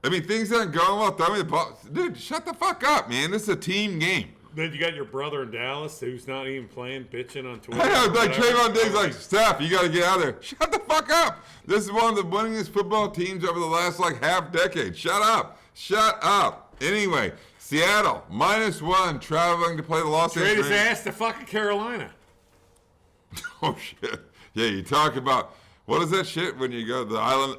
[SPEAKER 1] I mean, things aren't going well. Throw me the ball. Dude, shut the fuck up, man. This is a team game.
[SPEAKER 2] Then you got your brother in Dallas who's not even playing, bitching on Twitter.
[SPEAKER 1] I know, like
[SPEAKER 2] whatever.
[SPEAKER 1] Trayvon Diggs, like, Steph, you got to get out of there. Shut the fuck up. This is one of the winningest football teams over the last, like, half decade. Shut up. Shut up. Anyway, Seattle, -1, traveling to play the Los
[SPEAKER 2] Trade his
[SPEAKER 1] Angeles.
[SPEAKER 2] ass to fucking Carolina.
[SPEAKER 1] Oh, shit. Yeah, you talk about, what is that shit when you go to the island,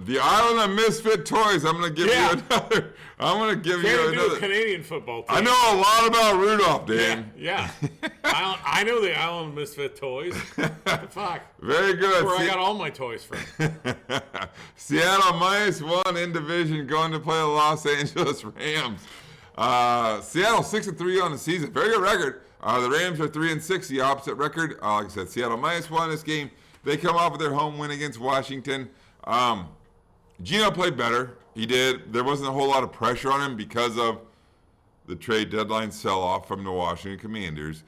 [SPEAKER 1] the island of misfit toys. I'm going to give
[SPEAKER 2] Yeah.
[SPEAKER 1] you another. I'm going to give
[SPEAKER 2] Can't
[SPEAKER 1] you
[SPEAKER 2] even do a
[SPEAKER 1] another.
[SPEAKER 2] Canadian football team.
[SPEAKER 1] I know a lot about Rudolph,
[SPEAKER 2] Yeah,
[SPEAKER 1] Dan.
[SPEAKER 2] yeah. I know the Island of Misfit Toys. What the fuck?
[SPEAKER 1] Very good.
[SPEAKER 2] Where I got all my toys from.
[SPEAKER 1] Seattle -1 in division going to play the Los Angeles Rams. Seattle 6-3 on the season. Very good record. The Rams are 3-6, the opposite record. Like I said, Seattle -1 this game. They come off with their home win against Washington. Gino played better. He did. There wasn't a whole lot of pressure on him because of the trade deadline sell-off from the Washington Commanders.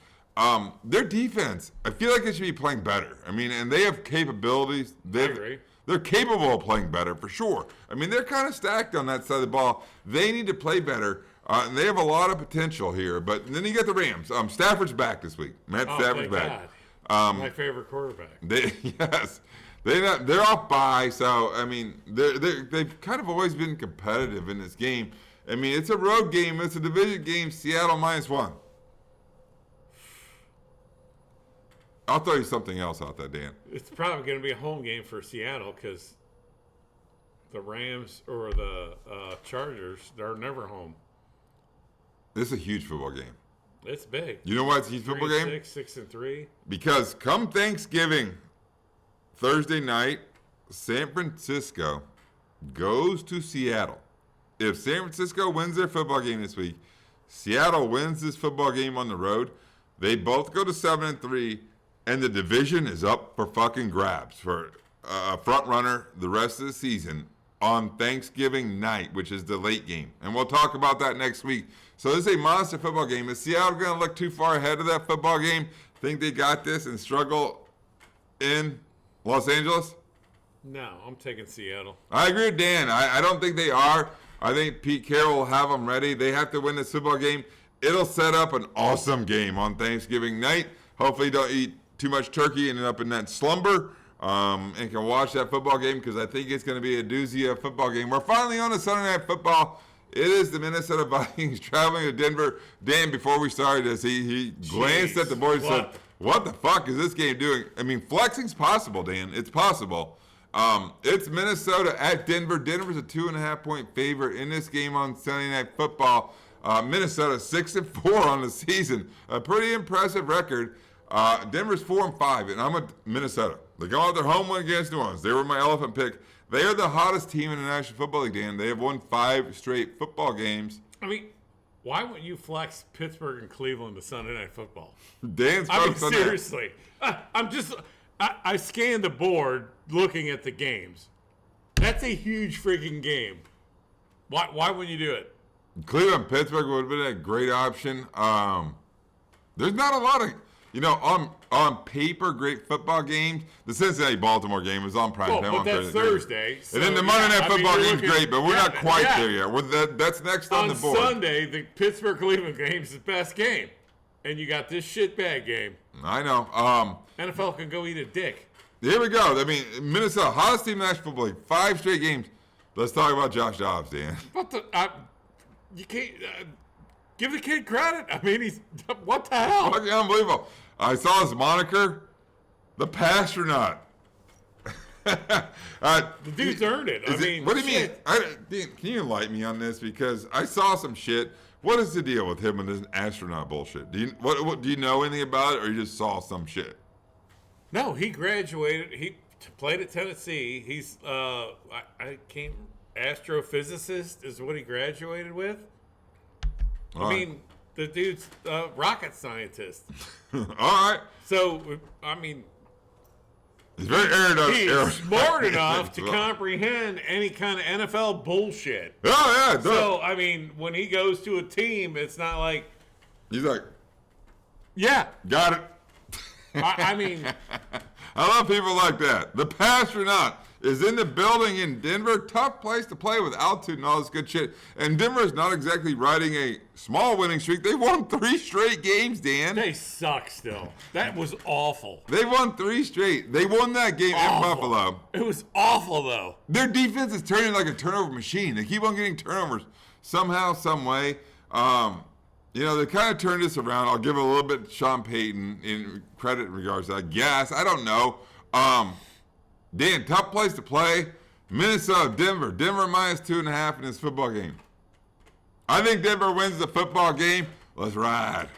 [SPEAKER 1] Their defense, I feel like they should be playing better. I mean, and they have capabilities.
[SPEAKER 2] I agree.
[SPEAKER 1] They're capable of playing better, for sure. I mean, they're kind of stacked on that side of the ball. They need to play better, and they have a lot of potential here. But then you get the Rams. Stafford's back this week. Matt
[SPEAKER 2] Oh,
[SPEAKER 1] Stafford's
[SPEAKER 2] thank
[SPEAKER 1] back.
[SPEAKER 2] God. My favorite quarterback.
[SPEAKER 1] Yes. They're off by, so I mean they've kind of always been competitive in this game. I mean it's a road game, it's a division game. Seattle -1. I'll throw you something else out there, Dan.
[SPEAKER 2] It's probably going to be a home game for Seattle because the Rams or the Chargers, they're never home.
[SPEAKER 1] This is a huge football game.
[SPEAKER 2] It's big.
[SPEAKER 1] You know why it's a huge football game?
[SPEAKER 2] 6-3.
[SPEAKER 1] Because come Thanksgiving, Thursday night, San Francisco goes to Seattle. If San Francisco wins their football game this week, Seattle wins this football game on the road. They both go to 7-3, and the division is up for fucking grabs for a front runner the rest of the season on Thanksgiving night, which is the late game. And we'll talk about that next week. So this is a monster football game. Is Seattle going to look too far ahead of that football game? Think they got this and struggle in Los Angeles?
[SPEAKER 2] No, I'm taking Seattle.
[SPEAKER 1] I agree with Dan. I don't think they are. I think Pete Carroll will have them ready. They have to win this football game. It'll set up an awesome game on Thanksgiving night. Hopefully don't eat too much turkey and end up in that slumber and can watch that football game because I think it's going to be a doozy of football game. We're finally on to Sunday Night Football. It is the Minnesota Vikings traveling to Denver. Dan, before we started this, he glanced at the board and said, what the fuck is this game doing? I mean, flexing's possible, Dan. It's possible. It's Minnesota at Denver. Denver's a 2.5-point favorite in this game on Sunday Night Football. Minnesota 6-4 on the season. A pretty impressive record. Denver's 4-5, and I'm with Minnesota. They go out their home win against New Orleans. They were my elephant pick. They are the hottest team in the National Football League, Dan. They have won 5 straight football games.
[SPEAKER 2] I mean, why wouldn't you flex Pittsburgh and Cleveland to Sunday Night Football?
[SPEAKER 1] Dan's
[SPEAKER 2] I mean,
[SPEAKER 1] focused on that.
[SPEAKER 2] seriously. I scanned the board looking at the games. That's a huge freaking game. Why wouldn't you do it?
[SPEAKER 1] Cleveland, Pittsburgh would have been a great option. There's not a lot of, on paper, great football games. The Cincinnati-Baltimore game was on prime time
[SPEAKER 2] but
[SPEAKER 1] on
[SPEAKER 2] that's Thursday.
[SPEAKER 1] and then the Monday Night Football game's great, but we're not quite there yet. That's next on the board.
[SPEAKER 2] On Sunday, the Pittsburgh-Cleveland game's the best game. And you got this shitbag game.
[SPEAKER 1] I know.
[SPEAKER 2] NFL can go eat a dick.
[SPEAKER 1] Here we go. I mean, Minnesota, hottest team in National Football League, 5 straight games. Let's talk about Josh Dobbs, Dan.
[SPEAKER 2] You can't give the kid credit. I mean, he's what the hell?
[SPEAKER 1] Fucking unbelievable. I saw his moniker, the Pastronaut.
[SPEAKER 2] The dude's earned it.
[SPEAKER 1] What do you mean? Dan, can you enlighten me on this? Because I saw some shit. What is the deal with him and this astronaut bullshit? Do you know anything about it, or you just saw some shit?
[SPEAKER 2] No, he graduated. He played at Tennessee. He's astrophysicist is what he graduated with. I mean, the dude's a rocket scientist.
[SPEAKER 1] All right.
[SPEAKER 2] So, I mean,
[SPEAKER 1] he's very erudite.
[SPEAKER 2] He's smart enough to comprehend any kind of NFL bullshit.
[SPEAKER 1] Oh, yeah.
[SPEAKER 2] So, I mean, when he goes to a team, it's not like...
[SPEAKER 1] He's like...
[SPEAKER 2] Yeah.
[SPEAKER 1] Got it.
[SPEAKER 2] I mean...
[SPEAKER 1] I love people like that. The Pastronaut is in the building in Denver. Tough place to play with altitude and all this good shit. And Denver is not exactly riding a small winning streak. They won 3 straight games, Dan.
[SPEAKER 2] They suck still. That was awful.
[SPEAKER 1] They won 3 straight. They won that game in Buffalo.
[SPEAKER 2] It was awful, though.
[SPEAKER 1] Their defense is turning like a turnover machine. They keep on getting turnovers somehow, some way. They kind of turned this around. I'll give a little bit to Sean Payton in credit in regards to that. Yes, I don't know. Dan, tough place to play. Minnesota, Denver. Denver minus 2.5 in this football game. I think Denver wins the football game. Let's ride.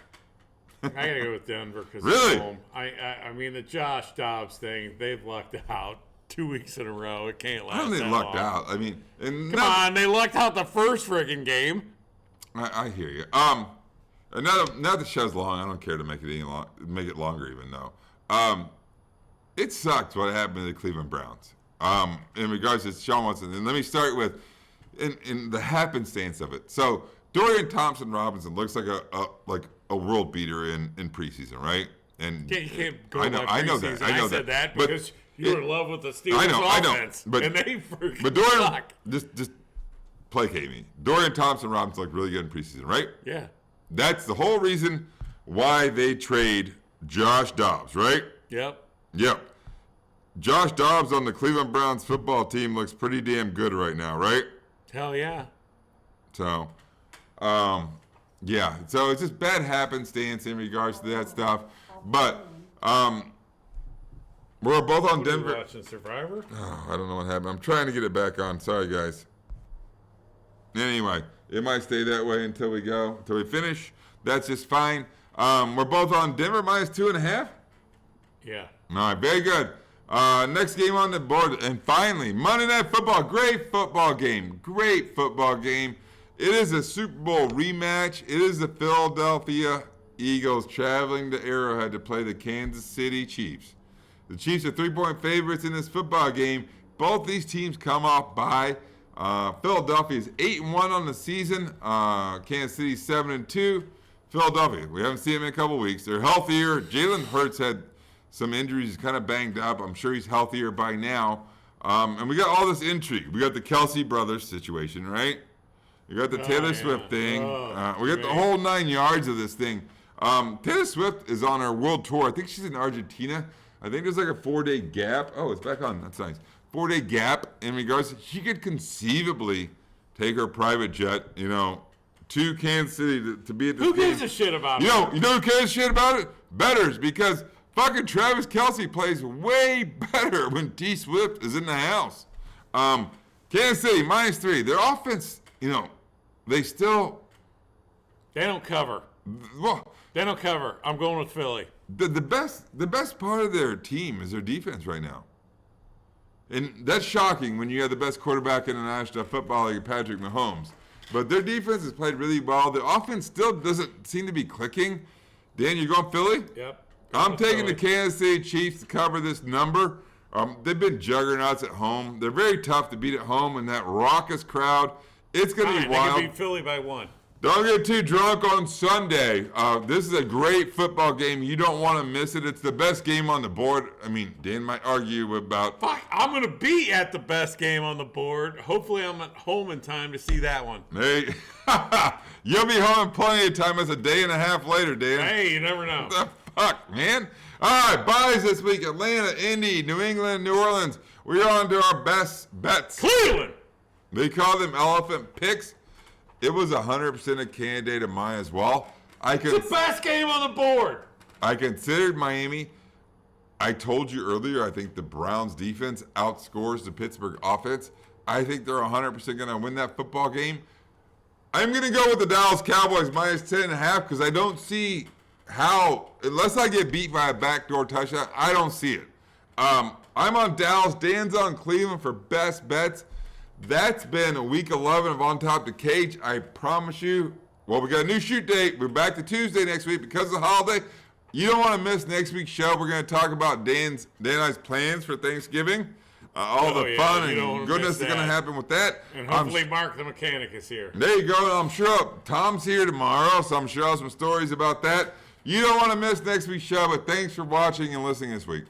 [SPEAKER 2] I gotta go with Denver because
[SPEAKER 1] really?
[SPEAKER 2] It's home. I mean the Josh Dobbs thing. They've lucked out 2 weeks in a row. It can't last.
[SPEAKER 1] I don't think
[SPEAKER 2] that
[SPEAKER 1] lucked
[SPEAKER 2] long.
[SPEAKER 1] out. I mean,
[SPEAKER 2] come on, they lucked out the first friggin' game.
[SPEAKER 1] I hear you. Now the show's long. I don't care to make it longer, even though. It sucked what happened to the Cleveland Browns. In regards to Sean Watson, and let me start with in the happenstance of it. So Dorian Thompson-Robinson looks like a world beater in preseason, right? And
[SPEAKER 2] you can't go
[SPEAKER 1] I know that. I
[SPEAKER 2] said that because you're in love with the Steelers offense.
[SPEAKER 1] But
[SPEAKER 2] Dorian,
[SPEAKER 1] suck. just placate me. Dorian Thompson-Robinson looked really good in preseason, right?
[SPEAKER 2] Yeah.
[SPEAKER 1] That's the whole reason why they trade Josh Dobbs, right?
[SPEAKER 2] Yep.
[SPEAKER 1] Josh Dobbs on the Cleveland Browns football team looks pretty damn good right now, right?
[SPEAKER 2] Hell yeah.
[SPEAKER 1] So, yeah. So it's just bad happenstance in regards to that stuff. But we're both on Denver.
[SPEAKER 2] Watching Survivor?
[SPEAKER 1] Oh, I don't know what happened. I'm trying to get it back on. Sorry, guys. Anyway, it might stay that way until we finish. That's just fine. We're both on Denver minus 2.5.
[SPEAKER 2] Yeah.
[SPEAKER 1] All right, very good. Next game on the board, and finally, Monday Night Football. Great football game. It is a Super Bowl rematch. It is the Philadelphia Eagles traveling to Arrowhead to play the Kansas City Chiefs. The Chiefs are 3-point favorites in this football game. Both these teams come off bye. Philadelphia is 8-1 on the season. Kansas City 7-2. Philadelphia, we haven't seen them in a couple weeks. They're healthier. Jalen Hurts had some injuries. He's kind of banged up. I'm sure he's healthier by now. And we got all this intrigue. We got the Kelsey brothers situation, right? We got the Taylor Swift thing. We got the whole 9 yards of this thing. Taylor Swift is on her world tour. I think she's in Argentina. I think there's like a 4-day gap. Oh, it's back on. That's nice. 4-day gap in regards to she could conceivably take her private jet, to Kansas City to be at this
[SPEAKER 2] Who
[SPEAKER 1] game.
[SPEAKER 2] gives a shit about it?
[SPEAKER 1] You know who cares a shit about it? Bettors, because fucking Travis Kelce plays way better when T Swift is in the house. Kansas City minus 3. Their offense, they
[SPEAKER 2] don't cover.
[SPEAKER 1] Well,
[SPEAKER 2] They don't cover. I'm going with Philly.
[SPEAKER 1] The best part of their team is their defense right now. And that's shocking when you have the best quarterback in the National Football League, Patrick Mahomes. But their defense has played really well. The offense still doesn't seem to be clicking. Dan, you going Philly?
[SPEAKER 2] Yep.
[SPEAKER 1] I'm taking the Kansas City Chiefs to cover this number. They've been juggernauts at home. They're very tough to beat at home, and that raucous crowd, it's going to be wild.
[SPEAKER 2] They can beat Philly by 1.
[SPEAKER 1] Don't get too drunk on Sunday. This is a great football game. You don't want to miss it. It's the best game on the board. I mean, Dan might argue about.
[SPEAKER 2] Fuck, I'm going to be at the best game on the board. Hopefully, I'm at home in time to see that one.
[SPEAKER 1] Hey, you'll be home in plenty of time. It's a day and a half later, Dan.
[SPEAKER 2] Hey, you never know.
[SPEAKER 1] What the fuck, man? All right, buys this week. Atlanta, Indy, New England, New Orleans. We're on to our best bets.
[SPEAKER 2] Cleveland.
[SPEAKER 1] They call them elephant picks. It was 100% a candidate of mine as well.
[SPEAKER 2] It's the best game on the board.
[SPEAKER 1] I considered Miami. I told you earlier, I think the Browns defense outscores the Pittsburgh offense. I think they're 100% going to win that football game. I'm going to go with the Dallas Cowboys minus 10.5 because I don't see how, unless I get beat by a backdoor touchdown, I don't see it. I'm on Dallas. Dan's on Cleveland for best bets. That's been week 11 of On Top the Cage. I promise you. Well, we got a new shoot date. We're back to Tuesday next week because of the holiday. You don't want to miss next week's show. We're going to talk about Dan and I's plans for Thanksgiving. All the fun and goodness that's going to happen with that.
[SPEAKER 2] And hopefully Mark the mechanic is here.
[SPEAKER 1] There you go. I'm sure Tom's here tomorrow, so I'm sure I'll have some stories about that. You don't want to miss next week's show, but thanks for watching and listening this week.